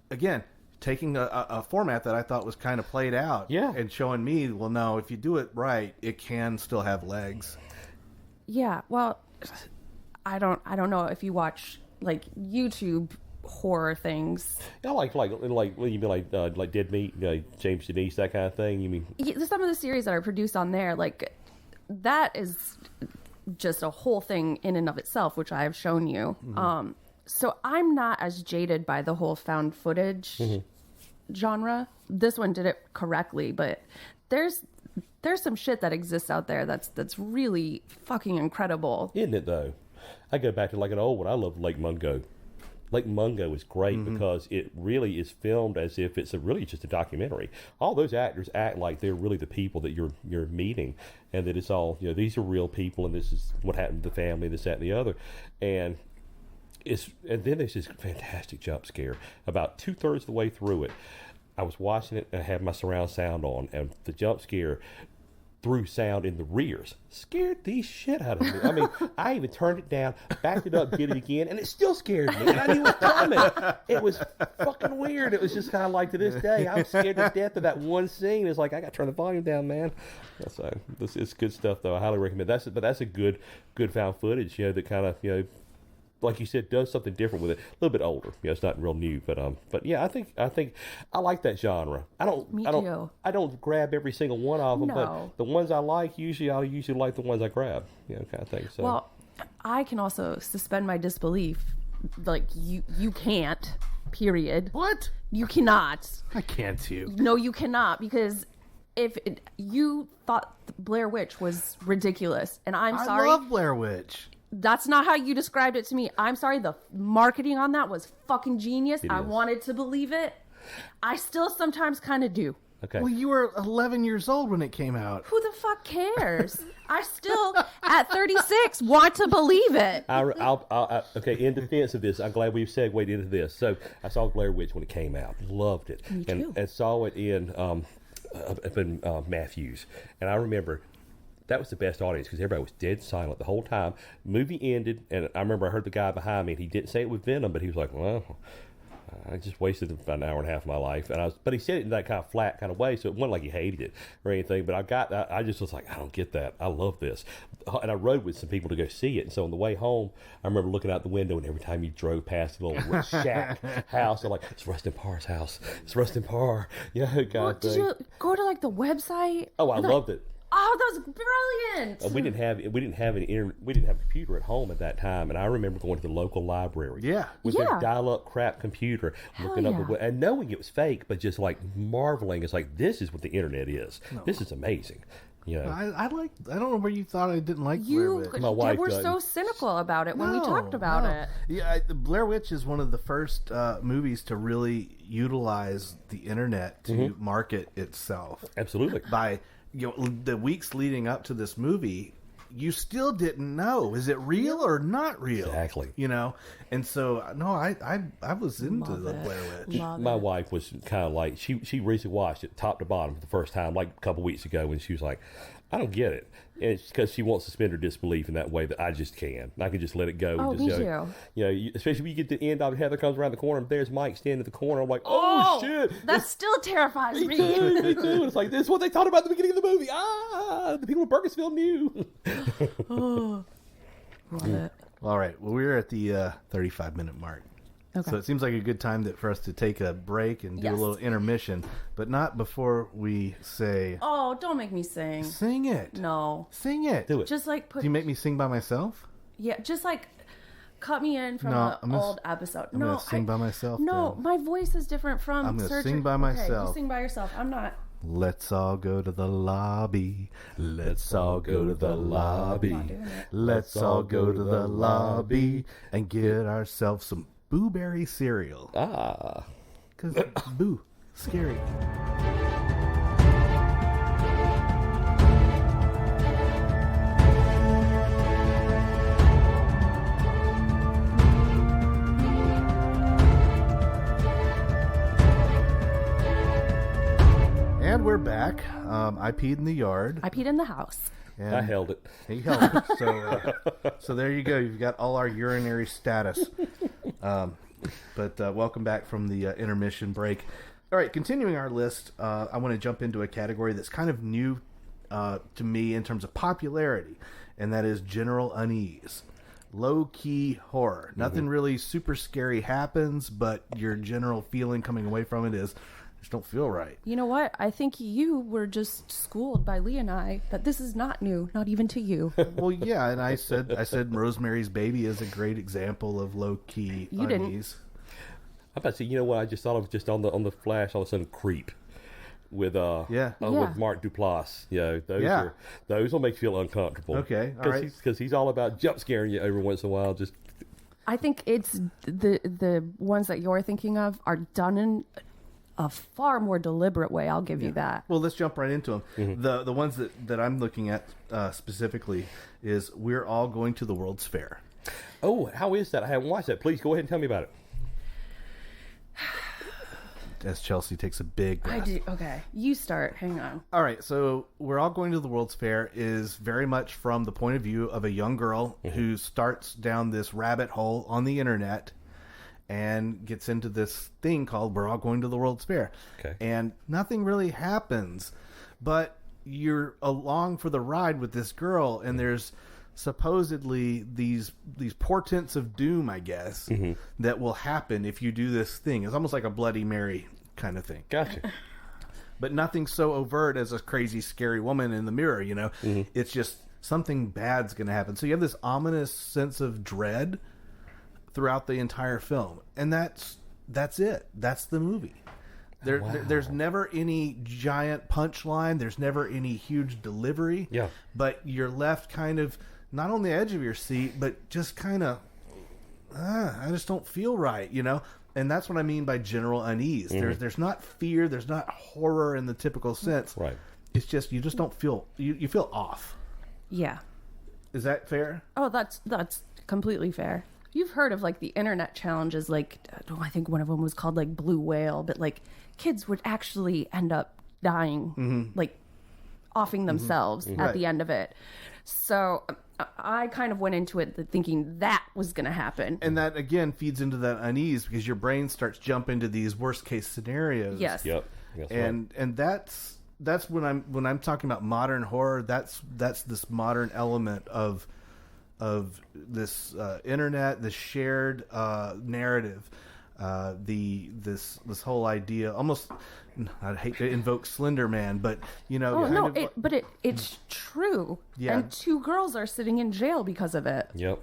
again, taking a format that I thought was kind of played out and showing me, well, no, if you do it right, it can still have legs. Yeah, well, I don't know if you watch like YouTube horror things. I like what you mean, like Dead Meat, James Denise, that kind of thing. You mean some of the series that are produced on there, like that is just a whole thing in and of itself, which I have shown you. So I'm not as jaded by the whole found footage genre. This one did it correctly, but there's some shit that exists out there that's really fucking incredible. Isn't it though? I go back to like an old one. I love Lake Mungo. Lake Mungo is great because it really is filmed as if it's really just a documentary. All those actors act like they're really the people that you're meeting, and that it's all, these are real people, and this is what happened to the family, this, that, and the other. And then there's this fantastic jump scare about 2/3 of the way through it. I was watching it and I had my surround sound on, and the jump scare through sound in the rears scared the shit out of me. I mean, I even turned it down, backed it up, did it again, and it still scared me. And I knew it was coming. It was fucking weird. It was just kind of like, to this day, I'm scared to death of that one scene. It's like, I got to turn the volume down, man. So this is good stuff, though. I highly recommend. But that's a good found footage, that kind of, like you said, does something different with it. A little bit older, it's not real new, but yeah, I think I like that genre. I don't grab every single one of them, but the ones I like, I usually like the ones I grab, kind of thing. So, well, I can also suspend my disbelief. Like you can't. Period. What? You cannot. I can't too. No, you cannot, because if you thought Blair Witch was ridiculous, and I'm sorry, I love Blair Witch. That's not how you described it to me. I'm sorry. The marketing on that was fucking genius. I wanted to believe it. I still sometimes kind of do. Okay. Well, you were 11 years old when it came out. Who the fuck cares? I still, at 36, want to believe it. Okay, in defense of this, I'm glad we've segued into this. So I saw Blair Witch when it came out. Loved it. Me too. And saw it in Matthews. And I remember that was the best audience because everybody was dead silent the whole time. Movie ended, and I remember I heard the guy behind me, and he didn't say it was Venom, but he was like, well, I just wasted about an hour and a half of my life. But he said it in that kind of flat kind of way, so it wasn't like he hated it or anything. But I just was like, I don't get that. I love this. And I rode with some people to go see it. And so on the way home, I remember looking out the window, and every time you drove past the little shack house, they're like, it's Rustin Parr's house. It's Rustin Parr. Did you go to like the website? Oh, I loved it. Oh, that was brilliant! We didn't have a computer at home at that time, and I remember going to the local library. With their dial-up crap computer, looking up and knowing it was fake, but just like marveling. It's like, this is what the internet is. This is amazing. You know, I don't know where you thought I didn't like Blair Witch. My wife were doesn't. so cynical about it when we talked about it. Yeah, the Blair Witch is one of the first movies to really utilize the internet to market itself. Absolutely. By the weeks leading up to this movie, you still didn't know, is it real or not real? Exactly. You know, and so no, I was into the Blair Witch. My wife was kind of like, she recently watched it top to bottom for the first time, like a couple weeks ago, and she was like, I don't get it. And it's because she wants to suspend her disbelief in that way that I just can. I can just let it go. Oh, and me just too. go. You know, especially when you get to the end of it, Heather comes around the corner, and there's Mike standing at the corner. I'm like, oh shit. That still terrifies me. Me too. It's like, this is what they talked about at the beginning of the movie. The people in Burkittsville knew. Love it. All right, well, we're at the 35-minute mark. Okay. So it seems like a good time for us to take a break and do a Yes. little intermission, but not before we say, Oh, don't make me sing. sing it. No. Sing it. Do it. Just like Do you make me sing by myself? Yeah, just like cut me in from No, an old episode. I'm going to sing by myself. No, then. my voice is different from I'm gonna surgery. sing by Okay, myself. you sing by yourself. I'm not. Let's all go to the lobby. Let's all go to the lobby. not doing it. Let's all go to the lobby and get ourselves some blueberry cereal. Ah. Because boo, scary. And we're back. I peed in the yard. I peed in the house. And I held it. He held it. So there you go. You've got all our urinary status. But welcome back from the intermission break. All right, continuing our list, I want to jump into a category that's kind of new to me in terms of popularity, and that is general unease. Low-key horror. Nothing really super scary happens, but your general feeling coming away from it is, I just don't feel right. You know what? I think you were just schooled by Lee and I that this is not new, not even to you. Well, yeah, and I said Rosemary's Baby is a great example of low-key You didn't. unease. I'm about to say, you know what? I just thought of just on the flash, all of a sudden, Creep with Yeah. with Mark Duplass. You know, those will make you feel uncomfortable. Okay, all right. Because he's all about jump scaring you every once in a while. Just I think it's the ones that you're thinking of are done in a far more deliberate way. I'll give you that. Well, let's jump right into them. The ones that I'm looking at specifically is We're All Going to the World's Fair. oh, how is that? I haven't watched that. Please go ahead and tell me about it. As Chelsea takes a big breath. I do. Okay, you start. Hang on. All right, so We're All Going to the World's Fair is very much from the point of view of a young girl who starts down this rabbit hole on the internet and gets into this thing called We're All Going to the World's Fair. Okay. And nothing really happens, but you're along for the ride with this girl, and there's supposedly these portents of doom, I guess, that will happen if you do this thing. It's almost like a Bloody Mary kind of thing. Gotcha. But nothing so overt as a crazy, scary woman in the mirror, you know? It's just something bad's going to happen. So you have this ominous sense of dread throughout the entire film. And that's it. That's the movie. There's never any giant punchline. There's never any huge delivery. Yeah. But you're left kind of not on the edge of your seat, but just kind of, I just don't feel right, you know? And that's what I mean by general unease. There's not fear. There's not horror in the typical sense. Right. It's just, you just don't feel, you feel off. Yeah. Is that fair? Oh, that's completely fair. You've heard of like the internet challenges, like I think one of them was called like Blue Whale, but like kids would actually end up dying, like offing themselves at Right. the end of it. So I kind of went into it thinking that was going to happen. And that again feeds into that unease because your brain starts jumping to these worst case scenarios. Yes. Yep. That's right. And that's when I'm talking about modern horror. That's this modern element of this internet, this shared narrative, this whole idea. Almost, I'd hate to invoke Slender Man, but you know, Oh no! kind of, It's true. Yeah. And 2 girls are sitting in jail because of it. Yep.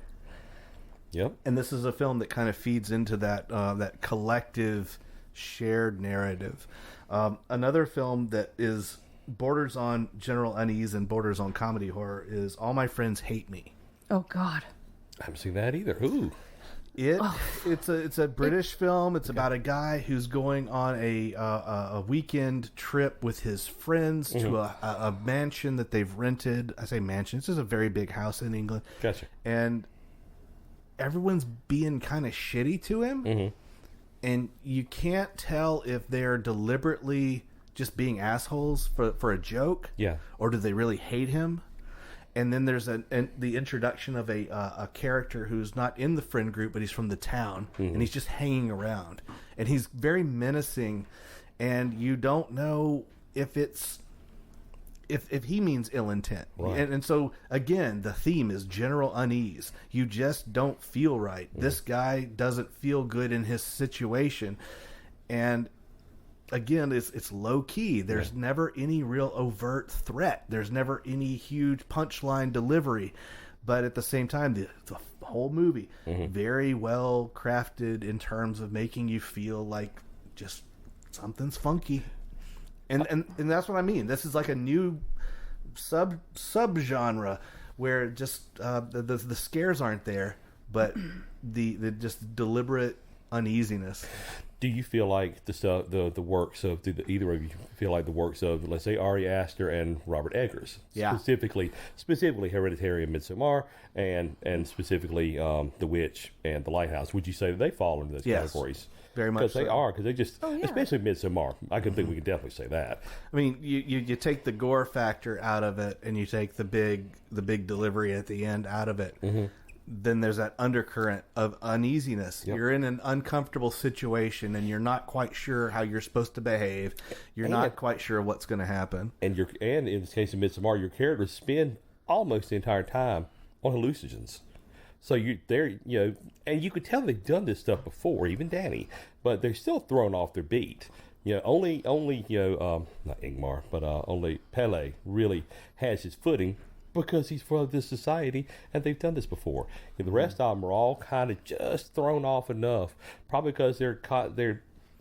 and this is a film that kind of feeds into that collective shared narrative. Another film that is borders on general unease and borders on comedy horror is All My Friends Hate Me. Oh God. I haven't seen that either. Ooh. It's a British film. It's about a guy who's going on a weekend trip with his friends to a mansion that they've rented. I say mansion. It's just a very big house in England. Gotcha. And everyone's being kind of shitty to him. And you can't tell if they're deliberately just being assholes for a joke. Yeah. Or do they really hate him? And then there's the introduction of a character who's not in the friend group, but he's from the town, and he's just hanging around, and he's very menacing, and you don't know if it's if he means ill intent. Right. And so again, the theme is general unease. You just don't feel right. This guy doesn't feel good in his situation, and again, it's low key. There's never any real overt threat. There's never any huge punchline delivery. But at the same time, the whole movie, very well crafted in terms of making you feel like just something's funky. And that's what I mean. This is like a new sub-genre where just the scares aren't there, but the just deliberate uneasiness. Do you feel like the works of either of you feel like the works of, let's say, Ari Aster and Robert Eggers, specifically Hereditary and Midsommar, and specifically The Witch and The Lighthouse? Would you say that they fall into those categories? Very much, because they just, especially Midsommar. I can think we can definitely say that. I mean, you take the gore factor out of it, and you take the big delivery at the end out of it. Then there's that undercurrent of uneasiness. You're in an uncomfortable situation, and you're not quite sure how you're supposed to behave. You're not quite sure what's going to happen. And in this case of Midsommar, your characters spend almost the entire time on hallucinogens. So and you could tell they've done this stuff before, even Danny, but they're still thrown off their beat. Only not Ingmar, but only Pele really has his footing, because he's from this society and they've done this before. And the rest of them are all kind of just thrown off enough, probably because they're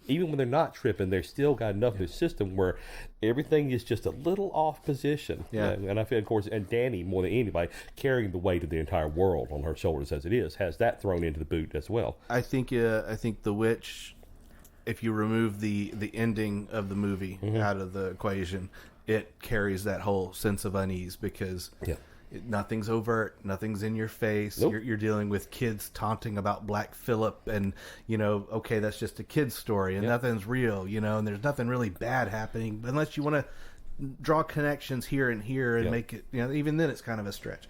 even when they're not tripping, they're still got enough in their system where everything is just a little off position. And I feel, of course, and Danny, more than anybody, carrying the weight of the entire world on her shoulders as it is, has that thrown into the boot as well. I think The Witch, if you remove the ending of the movie out of the equation, it carries that whole sense of unease, because nothing's overt, nothing's in your face. Nope. You're dealing with kids taunting about Black Phillip, and okay, that's just a kid's story, and nothing's real, and there's nothing really bad happening, unless you want to draw connections here and here and make it, even then it's kind of a stretch.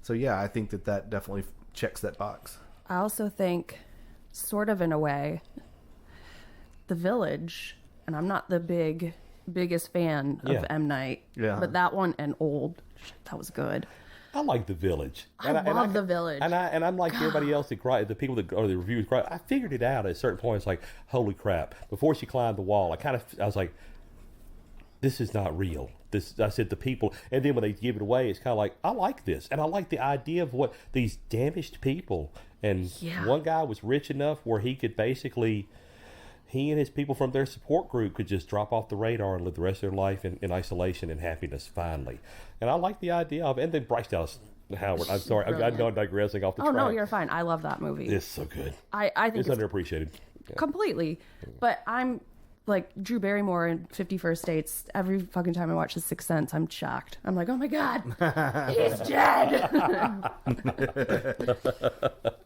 So I think that definitely checks that box. I also think, sort of in a way, The Village, and I'm not the biggest fan of M. Night, but that one and Old, that was good. I like The Village. I love The Village. And I'm like everybody else that cried, the people that or the reviewers cried. I figured it out at a certain point. It's like, holy crap. Before she climbed the wall, I was like, this is not real. I said, the people, and then when they give it away, it's kind of like, I like this. And I like the idea of what these damaged people, and one guy was rich enough where he could basically, he and his people from their support group could just drop off the radar and live the rest of their life in isolation and happiness, finally. And I like the idea of it. And then Bryce Dallas Howard, I'm sorry, I'm not digressing off the track. Oh, no, you're fine. I love that movie. It's so good. I think it's underappreciated. Completely. But I'm like Drew Barrymore in 50 First Dates. Every fucking time I watch The Sixth Sense, I'm shocked. I'm like, oh my God, he's dead.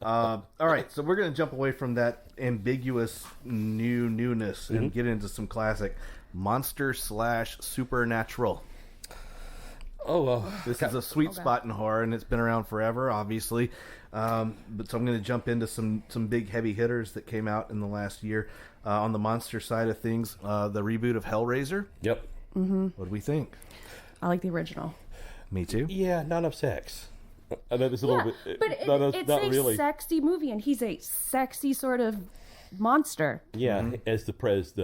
All right, so we're going to jump away from that ambiguous newness and get into some classic monster/supernatural. This is a sweet spot in horror, and it's been around forever, obviously. But so I'm going to jump into some big heavy hitters that came out in the last year. On the monster side of things, the reboot of Hellraiser. Yep. What do we think? I like the original. Me too. Yeah, not enough sex. I know this a little bit, but it's not a really. sexy movie, and he's a sexy sort of monster. Yeah, as the priest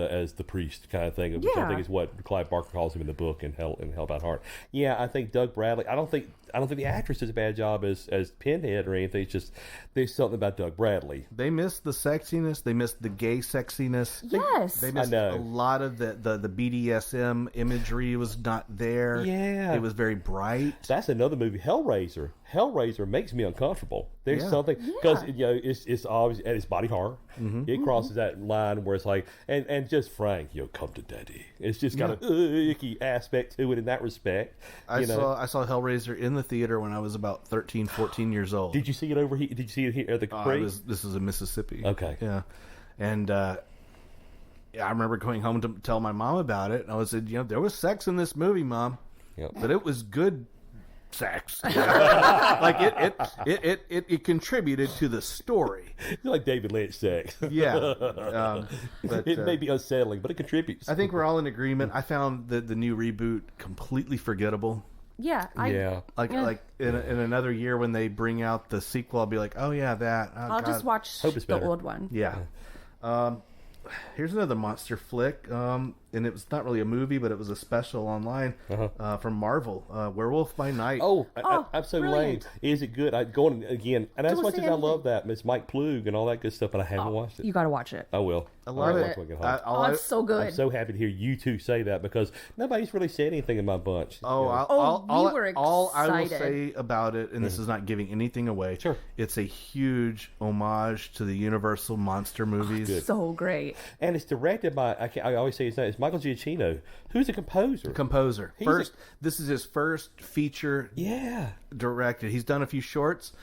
kind of thing, which I Yeah. think is what Clive Barker calls him in the book in Hellbound Heart. Yeah, I think Doug Bradley. I don't think the actress does a bad job as Pinhead or anything. It's just there's something about Doug Bradley. They missed the sexiness. They missed the gay sexiness. Yes. They missed a lot of the BDSM imagery was not there. Yeah. It was very bright. That's another movie, Hellraiser. Hellraiser makes me uncomfortable. There's Yeah. something because it's obvious and it's body horror. It crosses that line where it's like and just Frank, come to daddy. It's just got an icky aspect to it in that respect. I saw Hellraiser in the theater when I was about 13, 14 years old. Did you see it over here? Did you see it here at the Capri? This is in Mississippi. Okay. Yeah. And I remember going home to tell my mom about it. And I said, there was sex in this movie, Mom. Yep. But it was good sex. Like it contributed to the story. It's like David Lynch sex. Yeah. But, It may be unsettling, but it contributes. I think we're all in agreement. I found the new reboot completely forgettable. Yeah. Like in another year when they bring out the sequel, I'll be like, oh yeah, that. Oh, I'll just watch Hope it's the better. old one. Yeah. Here's another monster flick, and it was not really a movie, but it was a special online from Marvel, Werewolf by Night. I'm so brilliant. lame. Is it good? I'm going again, and as Don't much say as I love anything. that, Miss Mike Plug and all that good stuff, but I haven't watched it. You got to watch it. I will. I love it. It's so good. I'm so happy to hear you two say that because nobody's really said anything in my bunch. Oh, You know? all, we were all I will excited. say about it, and this is not giving anything away. Sure. It's a huge homage to the Universal monster movies. So great. And it's directed by I always say his name. It's Michael Giacchino, who's a composer. Composer. He's This is his first feature Yeah. directed. He's done a few shorts.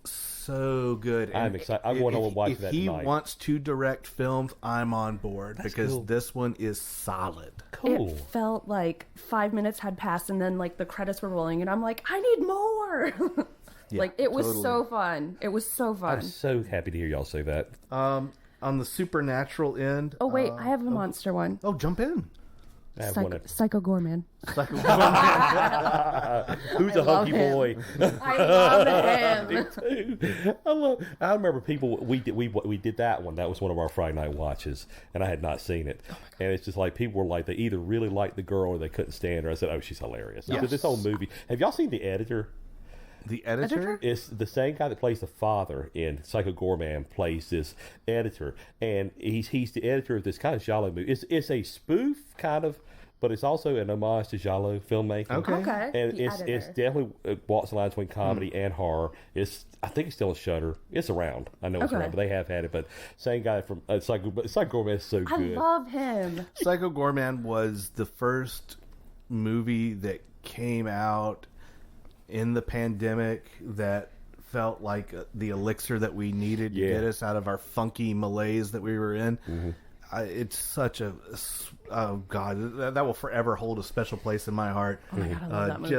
So good. I'm And excited. I'm going to watch if that he tonight. wants to direct films, I'm on board because cool. this one is solid. Cool. It felt like 5 minutes had passed and then like the credits were rolling and I'm like, I need more. Like it was totally. so fun. It was so fun. I'm so happy to hear y'all say that. On the supernatural end. Oh wait, I have a monster one. Oh, jump in. I have one. Psycho Gorman. Who's a love hunky him. boy? I love him. I remember people. We did that one. That was one of our Friday night watches, and I had not seen it. And it's just like people were like they either really liked the girl or they couldn't stand her. I said, "Oh, she's hilarious." Yes. This whole movie. Have y'all seen The Editor? The editor? It's the same guy that plays the father in Psycho Gorman plays this editor, and he's the editor of this kind of giallo movie. It's a spoof kind of, but it's also an homage to giallo filmmaking. Okay. And The it's Editor. definitely walks the line between comedy and horror. I think it's still a Shudder. It's around. I know it's Okay. around, but they have had it. But same guy from Psycho Gorman is so I good. love him. Psycho Gorman was the first movie that came out in the pandemic that felt like the elixir that we needed to get us out of our funky malaise that we were in. It's such a oh god, that will forever hold a special place in my heart. Oh my God, I love that movie.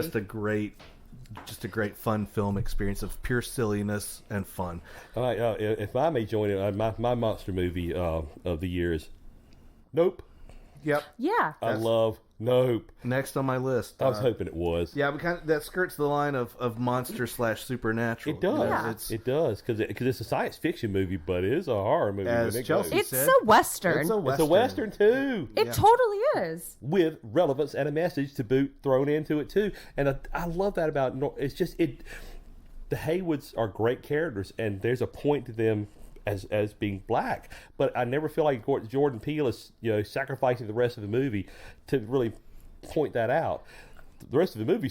Just a great fun film experience of pure silliness and fun. All right, if I may join it, my monster movie of the year is Nope. Yep. Yeah. I love Nope. Next on my list. I was hoping it was. Yeah, that skirts the line of monster / supernatural. It does. Yeah. It does because it's a science fiction movie, but it is a horror movie. As when it Chelsea goes. It's said, a Western. It's a It's a western too, It totally is. with relevance and a message to boot thrown into it too. And I love that about it's just it. The Haywoods are great characters, and there's a point to them as being black. But I never feel like Jordan Peele is sacrificing the rest of the movie to really point that out. The rest of the movie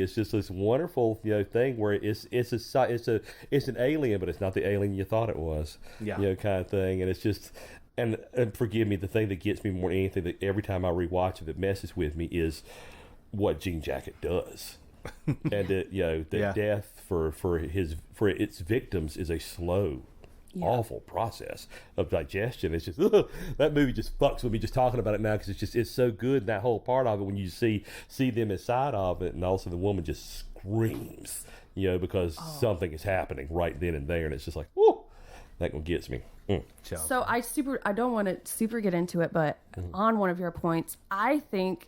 is just this wonderful thing where it's an alien, but it's not the alien you thought it was. Yeah. Kind of thing. And it's just and forgive me, the thing that gets me more than anything that every time I rewatch it that messes with me is what Jean Jacket does. And the death for its victims is a slow, awful process of digestion. It's just that movie just fucks with me just talking about it now because it's so good. And that whole part of it when you see them inside of it, and also the woman just screams, because something is happening right then and there, and it's just like, whoo, that one gets me. So I don't want to super get into it, but on one of your points, I think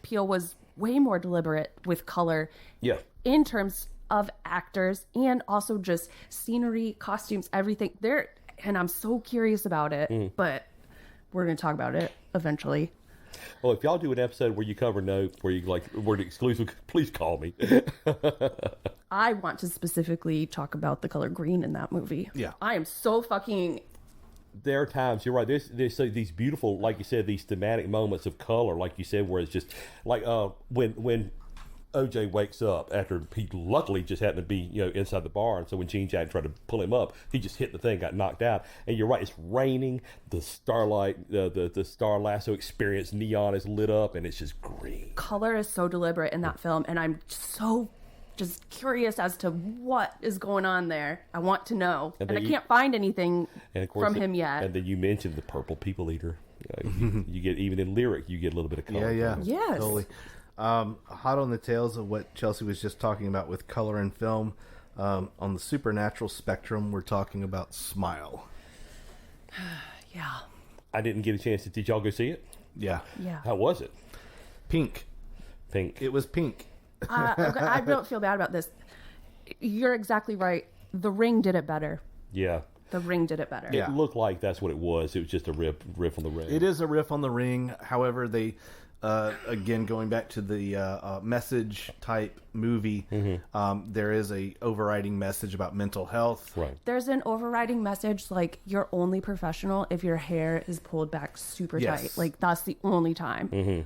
Peele was way more deliberate with color Yeah. in terms of actors and also just scenery, costumes, everything there. And I'm so curious about it, but we're going to talk about it eventually. Well, if y'all do an episode where you cover Nope, where you like word exclusive, please call me. I want to specifically talk about the color green in that movie. Yeah. I am so fucking... There are times, you're right, there's these beautiful, like you said, these thematic moments of color, like you said, where it's just like when OJ wakes up after he luckily just happened to be, inside the bar, and so when Gene Jack tried to pull him up, he just hit the thing, got knocked out. And you're right, it's raining, the starlight, the Star Lasso experience neon is lit up, and it's just green. Color is so deliberate in that film, and I'm so just curious as to what is going on there. I want to know, and I can't find anything from him yet. And then you mentioned the purple people eater. You get, even in lyric, you get a little bit of color. Yeah. Yes. Totally. Hot on the tails of what Chelsea was just talking about with color and film. On the supernatural spectrum, we're talking about Smile. Yeah. I didn't get a chance to. Did y'all go see it? Yeah. How was it? Pink. It was pink. Okay, I don't feel bad about this. You're exactly right. The Ring did it better. Yeah. The Ring did it better. Yeah. It looked like that's what it was. It was just a riff on the Ring. It is a riff on the Ring. However, they, again, going back to the message type movie, there is a overriding message about mental health. Right. There's an overriding message like you're only professional if your hair is pulled back super tight. Like that's the only time.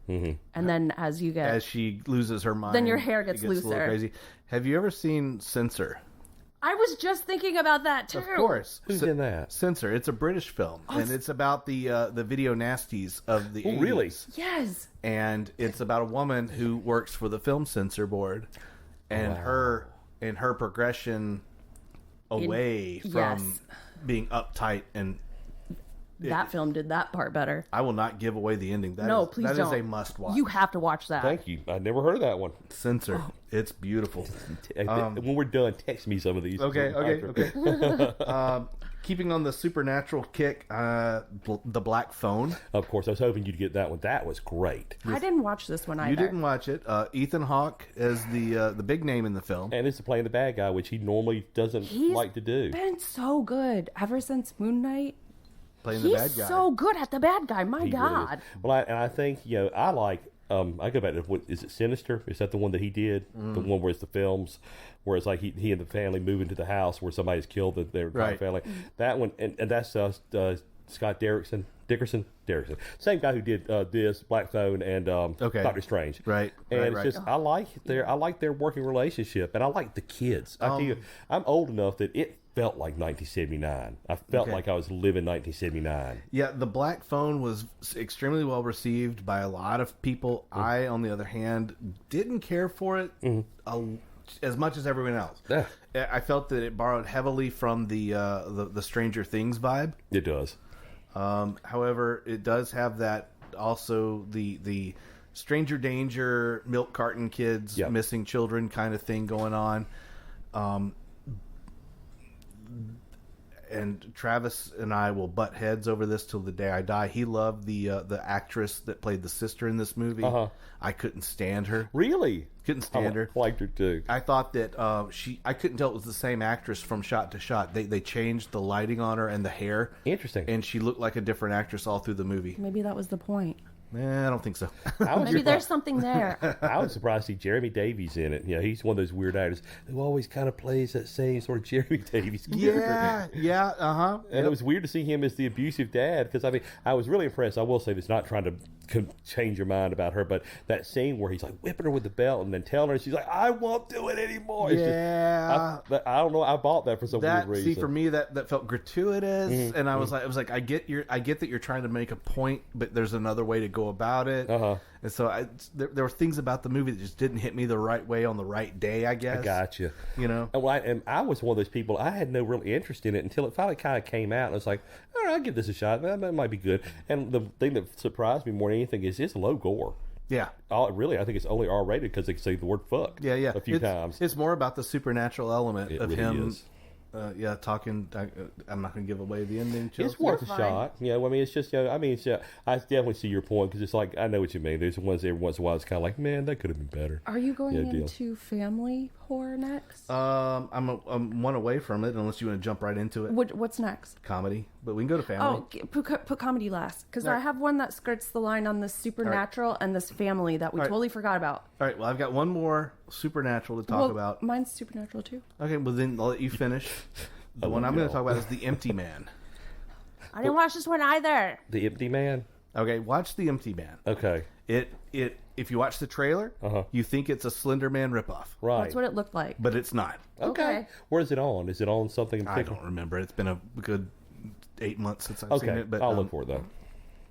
And then as she loses her mind, then your hair gets it gets a little looser. crazy. Have you ever seen Censor? I was just thinking about that too. Of course. Who's in that? Censor. It's a British film, and it's about the video nasties of the 80s. Really? Yes. And it's about a woman who works for the film censor board, and her progression away from being uptight, and that film did that part better. I will not give away the ending. No, please don't. That is a must watch. You have to watch that. Thank you. I never heard of that one. Censor. It's beautiful. When we're done, text me some of these. Okay. Keeping on the supernatural kick, the Black Phone. Of course, I was hoping you'd get that one. That was great. I didn't watch this one either. You didn't watch it. Ethan Hawke is the big name in the film. And it's playing the bad guy, which he normally doesn't like to do. He's been so good ever since Moon Knight. Playing the bad guy. He's so good at the bad guy. My He God. really is. Well, I think, I like, I go back to, is it Sinister? Is that the one that he did? The one where it's the films, where it's like he and the family move into the house where somebody's killed their entire family. That one, and that's Scott Dickerson. Same guy who did this, Black Phone, and Doctor Strange. Right. And right, it's right. just, I like their working relationship, and I like the kids. I tell you, I'm old enough that it felt like 1979. I felt like I was living 1979. Yeah, the Black Phone was extremely well received by a lot of people. I, on the other hand, didn't care for it as much as everyone else. Yeah. I felt that it borrowed heavily from the Stranger Things vibe. It does. However, it does have that also the Stranger Danger, milk carton kids, missing children kind of thing going on. And Travis and I will butt heads over this till the day I die. He loved the actress that played the sister in this movie. I couldn't stand her. Really? Couldn't stand her. Liked her too. I thought that I couldn't tell it was the same actress from shot to shot. They changed the lighting on her and the hair. Interesting. And she looked like a different actress all through the movie. Maybe that was the point. I don't think so. Maybe there's something there. I was surprised to see Jeremy Davies in it. He's one of those weird actors who always kind of plays that same sort of Jeremy Davies character. Yeah. And it was weird to see him as the abusive dad, because I was really impressed. I will say this, not trying to change your mind about her, but that scene where he's like whipping her with the belt and then telling her, she's like, I won't do it anymore. Yeah. Just, I don't know. I bought that for some weird reason. See, for me, that felt gratuitous, and I was like, I get that you're trying to make a point, but there's another way to go about it. And so there were things about the movie that just didn't hit me the right way on the right day, I guess. I got you. And I was one of those people, I had no real interest in it until it finally kind of came out, and I was like, all right, I'll give this a shot. That might be good. And the thing that surprised me more than anything is it's low gore. Yeah. Really, I think it's only R-rated because they say the word fuck a few times. It's more about the supernatural element of him yeah, talking. I'm not going to give away the ending. Chelsea. It's worth a fine. shot. I mean, it's just, I mean, I definitely see your point because it's like, I know what you mean. There's ones every once in a while it's kind of like, man, that could have been better. Are you going deal. into family horror next? I'm one away from it, unless you want to jump right into it. What's next? Comedy, but we can go to family. Put comedy last, because All right. I have one that skirts the line on this supernatural and this family that we All right. totally forgot about. All right. Well, I've got one more supernatural to talk about. Mine's supernatural too. Okay. Well, then I'll let you finish. The one I'm going to talk about is The Empty Man. I didn't watch this one either. The Empty Man? Okay. Watch The Empty Man. Okay. If you watch the trailer, you think it's a Slender Man ripoff. Right. That's what it looked like. But it's not. Okay. Where is it on? Is it on something in I particular? don't remember. It's been a good 8 months since I've seen Okay. it. But I'll look for it, though.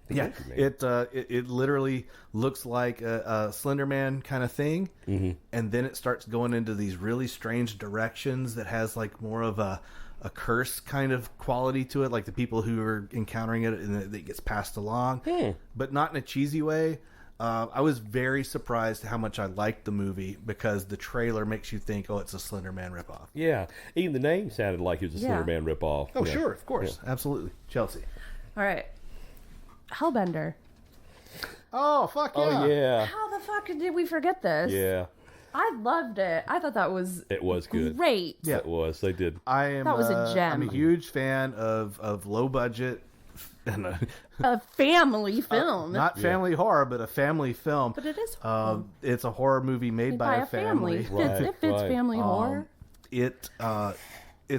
Yeah, Empty Man. it literally looks like a Slender Man kind of thing, and then it starts going into these really strange directions that has like more of a curse kind of quality to it, like the people who are encountering it, and it gets passed along, but not in a cheesy way. I was very surprised how much I liked the movie because the trailer makes you think, oh, it's a Slender Man ripoff. Yeah. Even the name sounded like it was a Yeah. Slender Man ripoff. Oh, Yeah. sure, of course, absolutely. Chelsea. All right. Hellbender. Oh, fuck yeah. Oh, yeah. How the fuck did we forget this? Yeah. I loved it. I thought that was It was good. great. Yeah. It was. They did. I am. That was a gem. I'm a huge fan of low budget, and A family film. not family horror, but a family film. But it is It's a horror movie made by a family. Right, It fits right. family horror. It's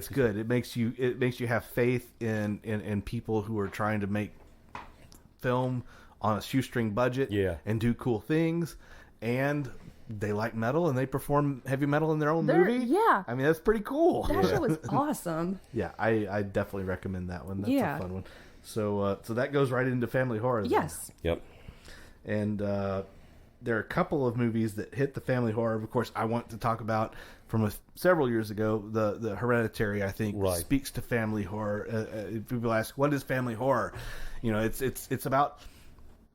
good. It makes you have faith in people who are trying to make film on a shoestring budget. Yeah. And do cool things, and they like metal and they perform heavy metal in their own movie. Yeah. I mean, that's pretty cool. That shit was awesome. Yeah, I definitely recommend that one. That's Yeah. a fun one. So that goes right into family horror. then. Yes. Yep. And there are a couple of movies that hit the family horror. Of course, I want to talk about from several years ago. The Hereditary, I think, Right. speaks to family horror. If people ask, what is family horror? You know, it's about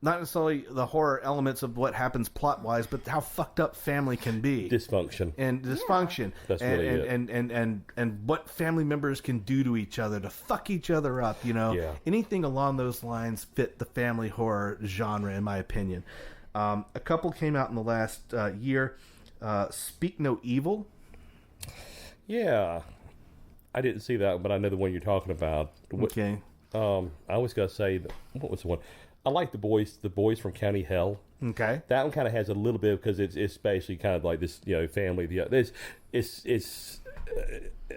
not necessarily the horror elements of what happens plot wise, but how fucked up family can be. Dysfunction. And dysfunction, That's and, really it. and what family members can do to each other to fuck each other up. You know, Yeah. anything along those lines fit the family horror genre, in my opinion. A couple came out in the last year. Speak No Evil. Yeah. I didn't see that, but I know the one you're talking about. Okay, I always got to say, what was the one? I like the boys from County Hell. okay, That one kind of has a little bit because it's basically kind of like this, family. It's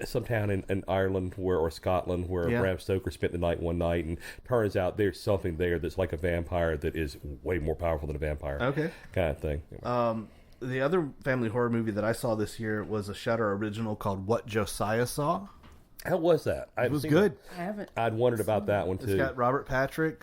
some town in Ireland or Scotland where Yeah. Bram Stoker spent the night one night, and turns out there's something there that's like a vampire that is way more powerful than a vampire. okay. Kind of thing. The other family horror movie that I saw this year was a Shudder original called What Josiah Saw. How was that? It was good. I haven't. I'd wondered about that one It's too. got Robert Patrick,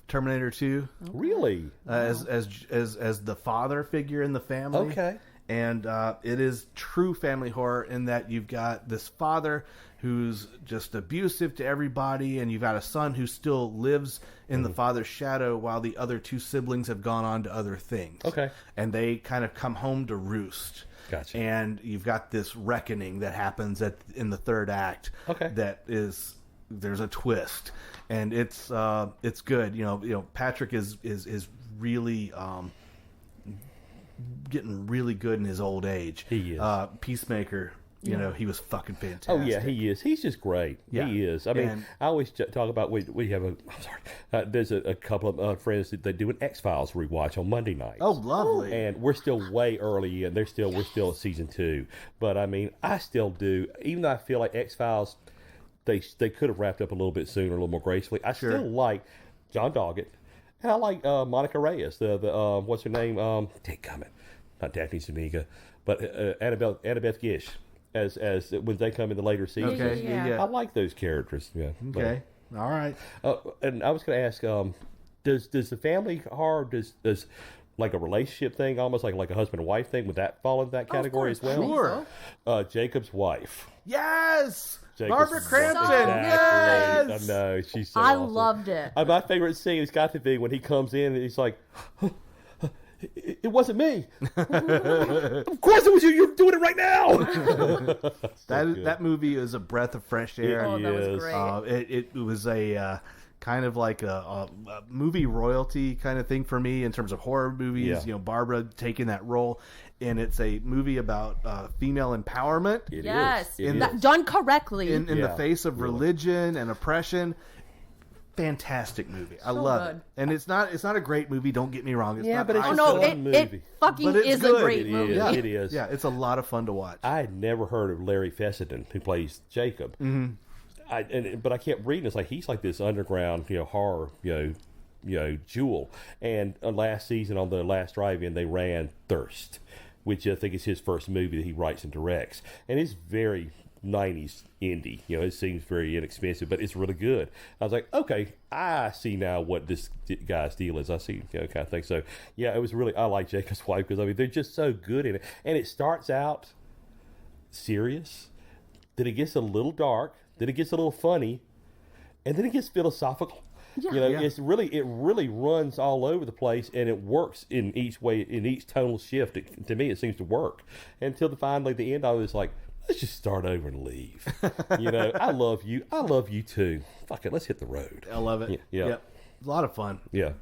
Terminator 2, Really? as the father figure in the family. Okay. And it is true family horror in that you've got this father who's just abusive to everybody, and you've got a son who still lives in the father's shadow while the other two siblings have gone on to other things. Okay. And they kind of come home to roost. Gotcha. And you've got this reckoning that happens in the third act. Okay. That is, there's a twist, and it's good. You know, Patrick is really getting really good in his old age. He is. Peacemaker. You know, he was fucking fantastic. Oh yeah, he is. He's just great. Yeah. He is. I mean, And- I always talk about we have a. I'm sorry. There's a couple of friends that they do an X-Files rewatch on Monday nights. Oh, lovely. And we're still way early, and we're still at season 2. But I mean, I still do. Even though I feel like X-Files, they could have wrapped up a little bit sooner, a little more gracefully. I Sure. still like John Doggett, and I like Monica Reyes. The what's her name? Dick Cummett, not Daphne Zuniga, but Annabeth Gish. As when they come in the later seasons. Okay, yeah. I like those characters. Yeah. Okay. All right. And I was going to ask, does the family horror does like a relationship thing, almost like a husband and wife thing, would that fall into that category as well? Sure. Jacob's wife. Yes. Jacob's Barbara wife. Crampton. Exactly. Yes. I know. She's so I awesome. loved it. My favorite scene has got to be when he comes in and he's like, It wasn't me. Of course it was you. You're doing it right now. That movie is a breath of fresh air. Oh, that was great. It was a kind of like a movie royalty kind of thing for me in terms of horror movies. Yeah. You know, Barbara taking that role, and it's a movie about female empowerment. It Yes, is. It that, is. done correctly. in the Yeah, face of really. religion and oppression. Fantastic movie. I love good. it. And it's not a great movie, don't get me wrong. It's Yeah, not but it's Oh I- no, fun it movie. fucking But it's is good. a great It movie. is. Yeah. It is. Yeah, it's a lot of fun to watch. I had never heard of Larry Fessenden, who plays Jacob. Mm-hmm. But I kept reading. It's like he's like this underground, horror, jewel. And last season on the last drive-in, they ran Thirst, which I think is his first movie that he writes and directs, and it's very 90s indie. It seems very inexpensive, but it's really good. I was like, okay, I see now what this guy's deal is. I see, kind of thing. So yeah, it was really. I like Jacob's Wife because they're just so good in it, and it starts out serious, then it gets a little dark, then it gets a little funny, and then it gets philosophical. Yeah. It really runs all over the place, and it works in each way, in each tonal shift. To me, it seems to work until finally the end. I was like, let's just start over and leave. I love you. I love you too. Fuck it, let's hit the road. I love it. Yeah. Yep. A lot of fun. Yeah,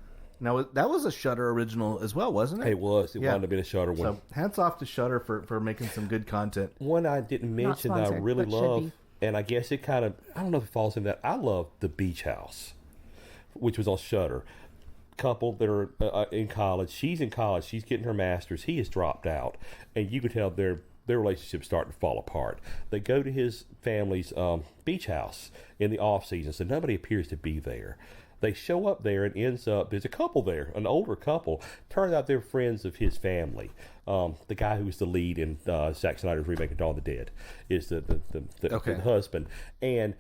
Now, that was a Shudder original as well, wasn't it? it was. It Yeah. wound up being a Shutter one. So, hats off to Shudder for making some good content. One I didn't mention that I sponsored, really but should love, be. and I guess it kind of, I don't know if it falls in that. I love The Beach House, which was on Shudder. Couple that are in college. She's in college. She's getting her master's. He has dropped out, and you could tell their relationship's starting to fall apart. They go to his family's beach house in the off season, so nobody appears to be there. They show up there and ends up, there's a couple there, an older couple. Turns out they're friends of his family. The guy who's the lead in Zack Snyder's remake of Dawn of the Dead is the husband. And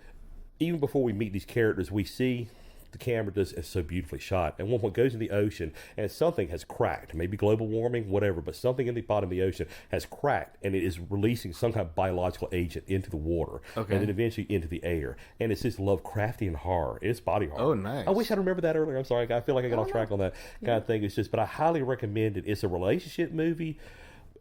even before we meet these characters, we see the camera is so beautifully shot. And one point goes in the ocean, and something has cracked. Maybe global warming, whatever, but something in the bottom of the ocean has cracked, and it is releasing some kind of biological agent into the water, Okay. and then eventually into the air. And it's this Lovecraftian horror. It's body horror. Oh, nice. I wish I'd remembered that earlier. I'm sorry. I feel like I got off track on that kind of thing. It's just, but I highly recommend it. It's a relationship movie.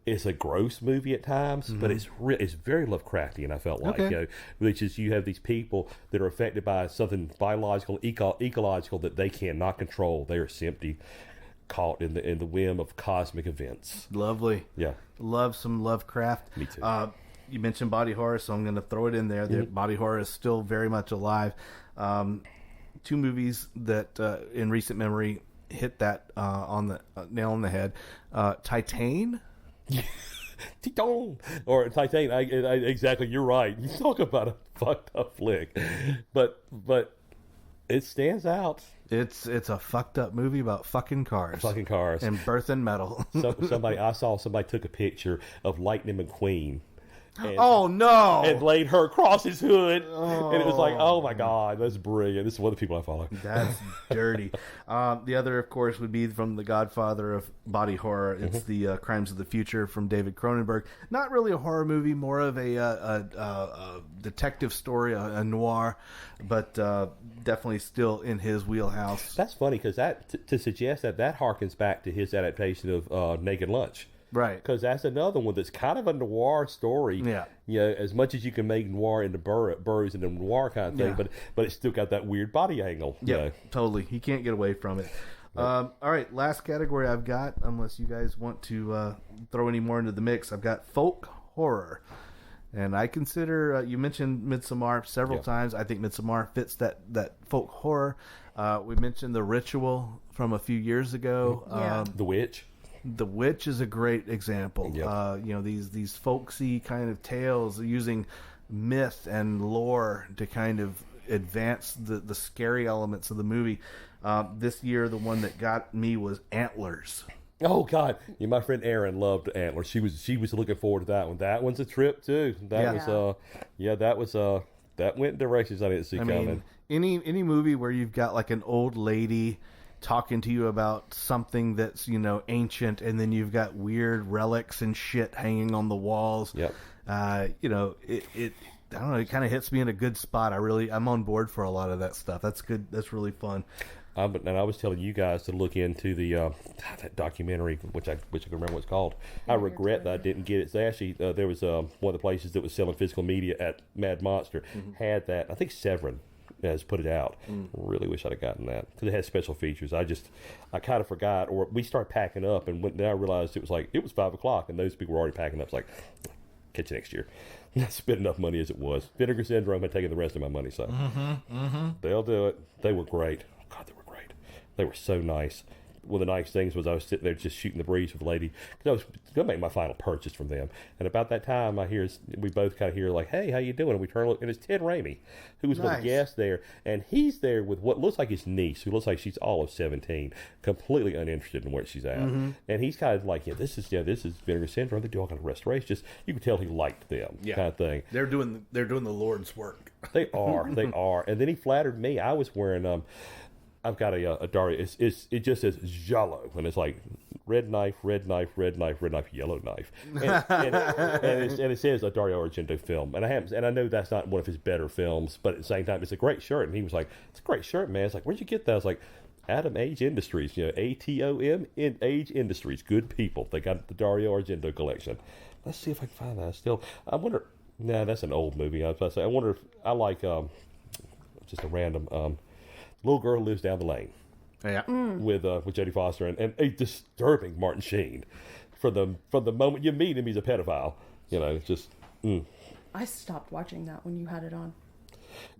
It's a gross movie at times, but it's very Lovecraftian. I felt like, Okay. which is you have these people that are affected by something biological, ecological that they cannot control. They are simply caught in the whim of cosmic events. Lovely. Yeah, Love some Lovecraft. Me too. You mentioned body horror, so I'm going to throw it in there. The body horror is still very much alive. Two movies that in recent memory hit that on the nail on the head. Titan. Titan or Titan. Exactly, you're right. You talk about a fucked up flick, but it stands out. It's a fucked up movie about fucking cars. Fucking cars. And birth and metal. I saw somebody took a picture of Lightning McQueen. And, Oh no! and laid her across his hood, and it was like, oh my god, that's brilliant. This is one of the people I follow. That's dirty. The other, of course, would be from the Godfather of body horror. It's the Crimes of the Future from David Cronenberg. Not really a horror movie, more of a detective story, a noir, but definitely still in his wheelhouse. That's funny because to suggest that harkens back to his adaptation of Naked Lunch. Right. Because that's another one that's kind of a noir story. Yeah. As much as you can make noir into burrows into noir kind of thing, Yeah. but it's still got that weird body angle. Yeah, totally. He can't get away from it. All right, last category I've got, unless you guys want to throw any more into the mix, I've got folk horror. And I consider, you mentioned Midsommar several times. I think Midsommar fits that folk horror. We mentioned The Ritual from a few years ago. Yeah. The Witch. The Witch is a great example. Yep. These folksy kind of tales using myth and lore to kind of advance the scary elements of the movie. This year, the one that got me was Antlers. Oh God! My friend Erin loved Antlers. She was looking forward to that one. That one's a trip too. That went in directions I didn't see coming. Any movie where you've got like an old lady talking to you about something that's ancient, and then you've got weird relics and shit hanging on the walls. Yep. It I don't know, it kind of hits me in a good spot. I'm on board for a lot of that stuff. That's good. That's really fun. And I was telling you guys to look into the that documentary, which I can remember what it's called. I regret that I didn't get it. They actually there was one of the places that was selling physical media at Mad Monster had that. I think Severin has put it out. Really wish I'd have gotten that because it has special features. I kind of forgot, or we started packing up, and then I realized it was 5:00, and those people were already packing up. It's like, catch you next year. I spent enough money as it was. Vinegar Syndrome had taken the rest of my money, so they'll do it. They were great. God, they were great. They were so nice. One of the nice things was I was sitting there just shooting the breeze with a lady because I was going to make my final purchase from them. And about that time, we both kind of hear like, "Hey, how you doing?" And we turn, and it's Ted Raimi, who was one of the guests there, and he's there with what looks like his niece, who looks like she's all of 17, completely uninterested in where she's at. And he's kind of like, this is Vinegar Syndrome. They do all kind of restoration. Just you can tell he liked them, kind of thing. They're doing the Lord's work. They are. And then he flattered me. I was wearing I've got a Dario. It just says Giallo, and it's like red knife, yellow knife, and it says a Dario Argento film. And I know that's not one of his better films, but at the same time, it's a great shirt. And he was like, "It's a great shirt, man." It's like, "Where'd you get that?" I was like, "Adam Age Industries, ATOM in Age Industries, good people. They got the Dario Argento collection." Let's see if I can find that. I wonder. Nah, that's an old movie. I was about to say. I wonder if I like just a random. Little girl who lives down the lane. Yeah. With Jodie Foster and a disturbing Martin Sheen. From the moment you meet him, he's a pedophile. It's just. I stopped watching that when you had it on.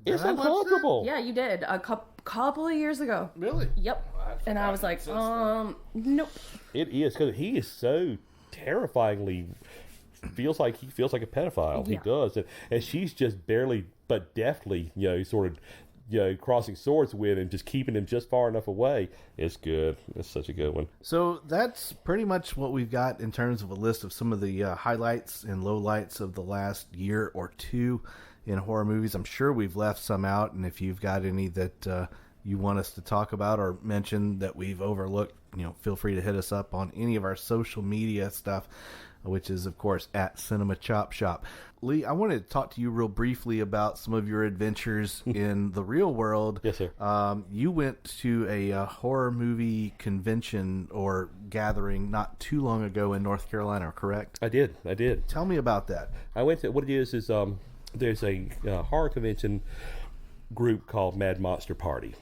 It's uncomfortable. Yeah, you did a couple of years ago. Really? Yep. And I was like, nope. It is because he is so terrifyingly feels like a pedophile. Yeah. He does, and she's just barely but deftly, sort of. Crossing swords with him, just keeping him just far enough away. It's good. It's such a good one. So that's pretty much what we've got in terms of a list of some of the highlights and lowlights of the last year or two in horror movies. I'm sure we've left some out, and if you've got any that you want us to talk about or mention that we've overlooked, feel free to hit us up on any of our social media stuff, which is, of course, at Cinema Chop Shop. Lee, I wanted to talk to you real briefly about some of your adventures in the real world. Yes, sir. You went to a horror movie convention or gathering not too long ago in North Carolina, correct? I did. Tell me about that. I went to, what it is there's a horror convention group called Mad Monster Party.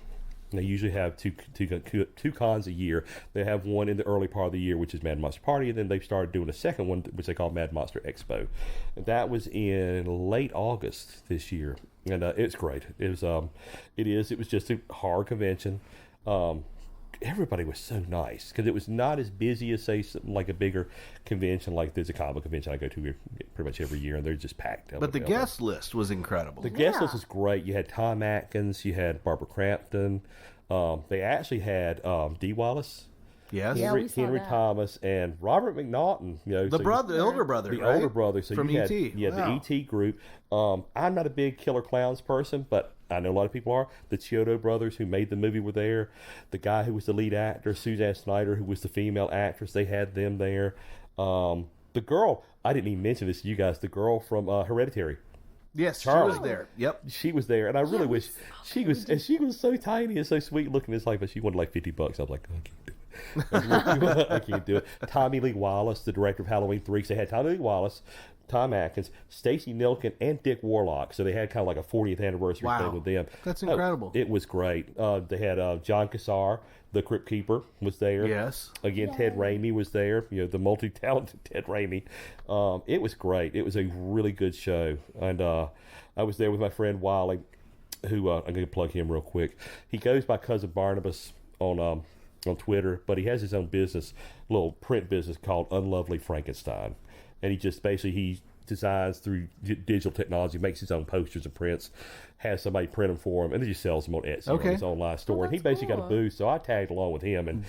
They usually have two cons a year. They have one in the early part of the year, which is Mad Monster Party, and then they've started doing a second one, which they call Mad Monster Expo. And that was in late August this year, and it's great. It was just a horror convention. Everybody was so nice because it was not as busy as, say, like a bigger convention. Like there's a comic convention I go to pretty much every year, and they're just packed. But the guest list was incredible. The guest list was great. You had Tom Atkins, you had Barbara Crampton. They actually had Dee Wallace. Yes. Yeah, Henry Thomas and Robert McNaughton. The older brother, the right? older brother. So from you had, E.T. Yeah, Wow. the E.T. group. I'm not a big Killer Clowns person, but I know a lot of people are. The Chiodo brothers who made the movie were there. The guy who was the lead actor, Suzanne Snyder, who was the female actress, they had them there. The girl, I didn't even mention this to you guys, the girl from Hereditary. Yes, Charlie. she was there. Yep. She was there, and I really wish she was so tiny and so sweet looking. It's like, but she wanted like $50. I was like, I can't do it. I can't do it. Tommy Lee Wallace, the director of Halloween 3, so they had Tommy Lee Wallace, Tom Atkins, Stacey Nilkin, and Dick Warlock. So they had kind of like a 40th anniversary thing with them. That's incredible. It was great. They had John Cassar, the Crypt Keeper, was there. Yes. Again, Ted Raimi was there. The multi-talented Ted Raimi. It was great. It was a really good show. And I was there with my friend Wiley, who I'm going to plug him real quick. He goes by Cousin Barnabas on Twitter, but he has his own business, little print business called Unlovely Frankenstein. And he designs through digital technology, makes his own posters and prints, has somebody print them for him, and then just sells them on Etsy or his online store. And he basically got a booth, so I tagged along with him. And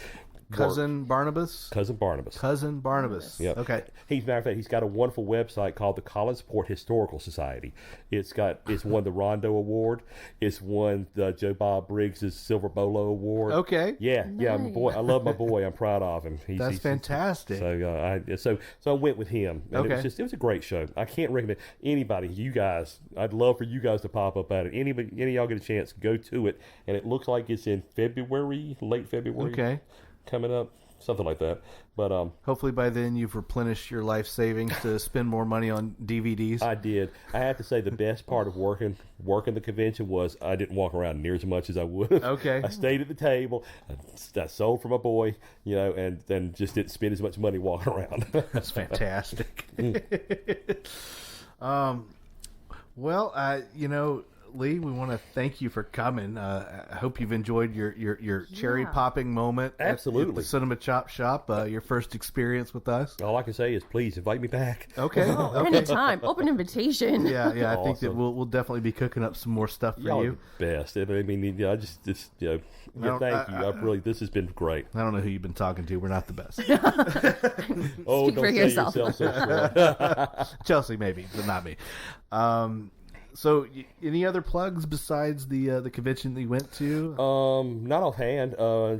Cousin Barnabas? Cousin Barnabas. Cousin Barnabas. Yep. Okay. Matter of fact, he's got a wonderful website called the Collinsport Historical Society. It's won the Rondo Award. It's won the Joe Bob Briggs' Silver Bolo Award. Okay. Yeah, yeah, my Nice. boy. I love my boy. I'm proud of him. That's fantastic. So I went with him. And Okay. it was a great show. I can't recommend anybody. You guys, I'd love for you guys to pop up at it. Any of y'all get a chance, go to it. And it looks like it's in February, late February. Okay. Coming up, something like that. But hopefully by then you've replenished your life savings to spend more money on DVDs. I did. I have to say the best part of working the convention was I didn't walk around near as much as I would. Okay. I stayed at the table. I sold for my boy, and then just didn't spend as much money walking around. That's fantastic. Lee, we want to thank you for coming. I hope you've enjoyed your cherry popping moment Absolutely. at the Cinema Chop Shop, your first experience with us. All I can say is please invite me back. Okay. Okay. Anytime. Open invitation. Yeah, I think that Awesome. we'll definitely be cooking up some more stuff for Y'all are you. the best. I mean, I just thank you. This has been great. I don't know who you've been talking to. We're not the best. Oh, Speak don't for say yourself. yourself so short. Chelsea, maybe, but not me. So, any other plugs besides the convention that you went to? Not offhand.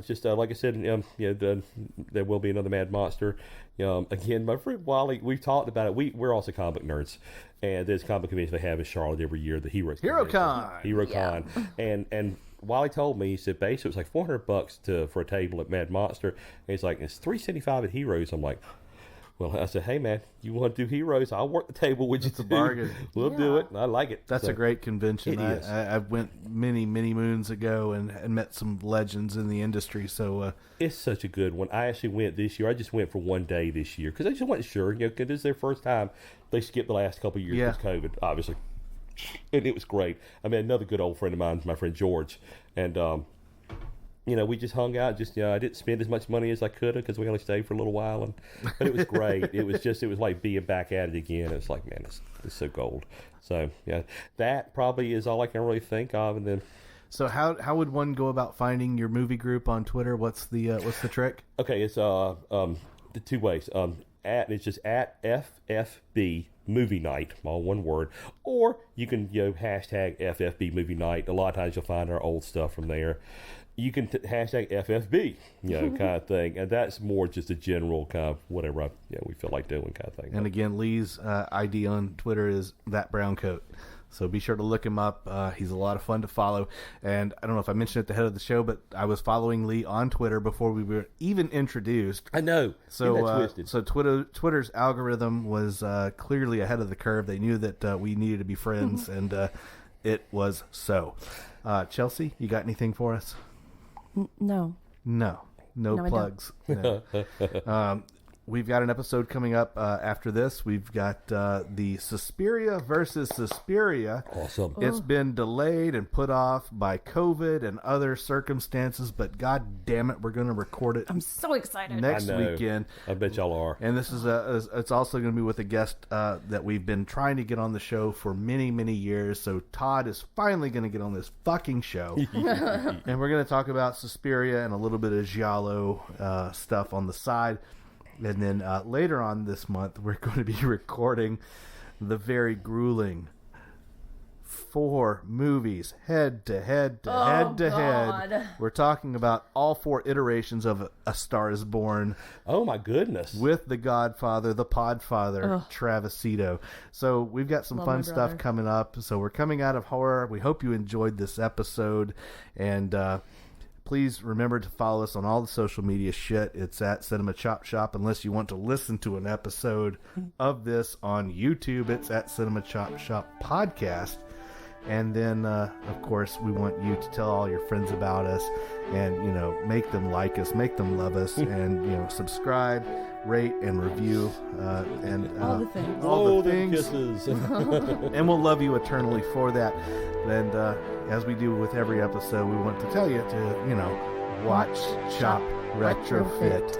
Just like I said, there will be another Mad Monster. Again, my friend Wally, we've talked about it. We're also comic nerds, and there's a comic convention they have in Charlotte every year, the Heroes HeroCon. HeroCon, and Wally told me, he said basically it was like $400 for a table at Mad Monster, and he's like, it's $375 at Heroes. I'm like, well, I said, hey, man, you want to do Heroes? I'll work the table with you. It's a bargain. We'll do it. I like it. That's So, a great convention. It is. I went many moons ago and met some legends in the industry. So It's such a good one. I actually went this year. I just went for one day this year because I just wasn't sure. Because this is their first time. They skipped the last couple of years Yeah. with COVID, obviously. And it was great. I mean, another good old friend of mine, my friend George. And, we just hung out. I didn't spend as much money as I could have because we only stayed for a little while. But it was great. it was like being back at it again. It's like, man, it's so gold. So, yeah, that probably is all I can really think of. And then, So how would one go about finding your movie group on Twitter? What's the trick? okay, it's the two ways. It's just at FFB Movie Night, all one word, or you can hashtag FFB Movie Night. A lot of times you'll find our old stuff from there. You can hashtag FFB, kind of thing, and that's more just a general kind of whatever we feel like doing kind of thing. And again, Lee's ID on Twitter is that brown coat. So be sure to look him up. He's a lot of fun to follow. And I don't know if I mentioned at the head of the show, but I was following Lee on Twitter before we were even introduced. I know. So Isn't that twisted? so Twitter's algorithm was clearly ahead of the curve. They knew that we needed to be friends, and it was so. Chelsea, you got anything for us? No. No No, I don't. plugs. No. We've got an episode coming up after this. We've got the Suspiria versus Suspiria. Awesome. It's been delayed and put off by COVID and other circumstances, but god damn it, we're going to record it I'm so excited. next I know. weekend. I bet y'all are. And this is it's also going to be with a guest that we've been trying to get on the show for many years. So Todd is finally going to get on this fucking show. And we're going to talk about Suspiria and a little bit of giallo stuff on the side. And then later on this month, we're going to be recording the very grueling 4 movies head to head. God. We're talking about all 4 iterations of A Star Is Born Oh my goodness. with the Godfather, the Podfather, Travisito. So we've got some Love fun my stuff brother. coming up. So we're coming out of horror. We hope you enjoyed this episode. And please remember to follow us on all the social media shit. It's at Cinema Chop Shop. Unless you want to listen to an episode of this on YouTube, it's at Cinema Chop Shop Podcast. And then, of course, we want you to tell all your friends about us and, make them like us, make them love us, and, subscribe, rate, and review. And All the things. all the them things. kisses. And we'll love you eternally for that. And as we do with every episode, we want to tell you to, watch, chop, retrofit.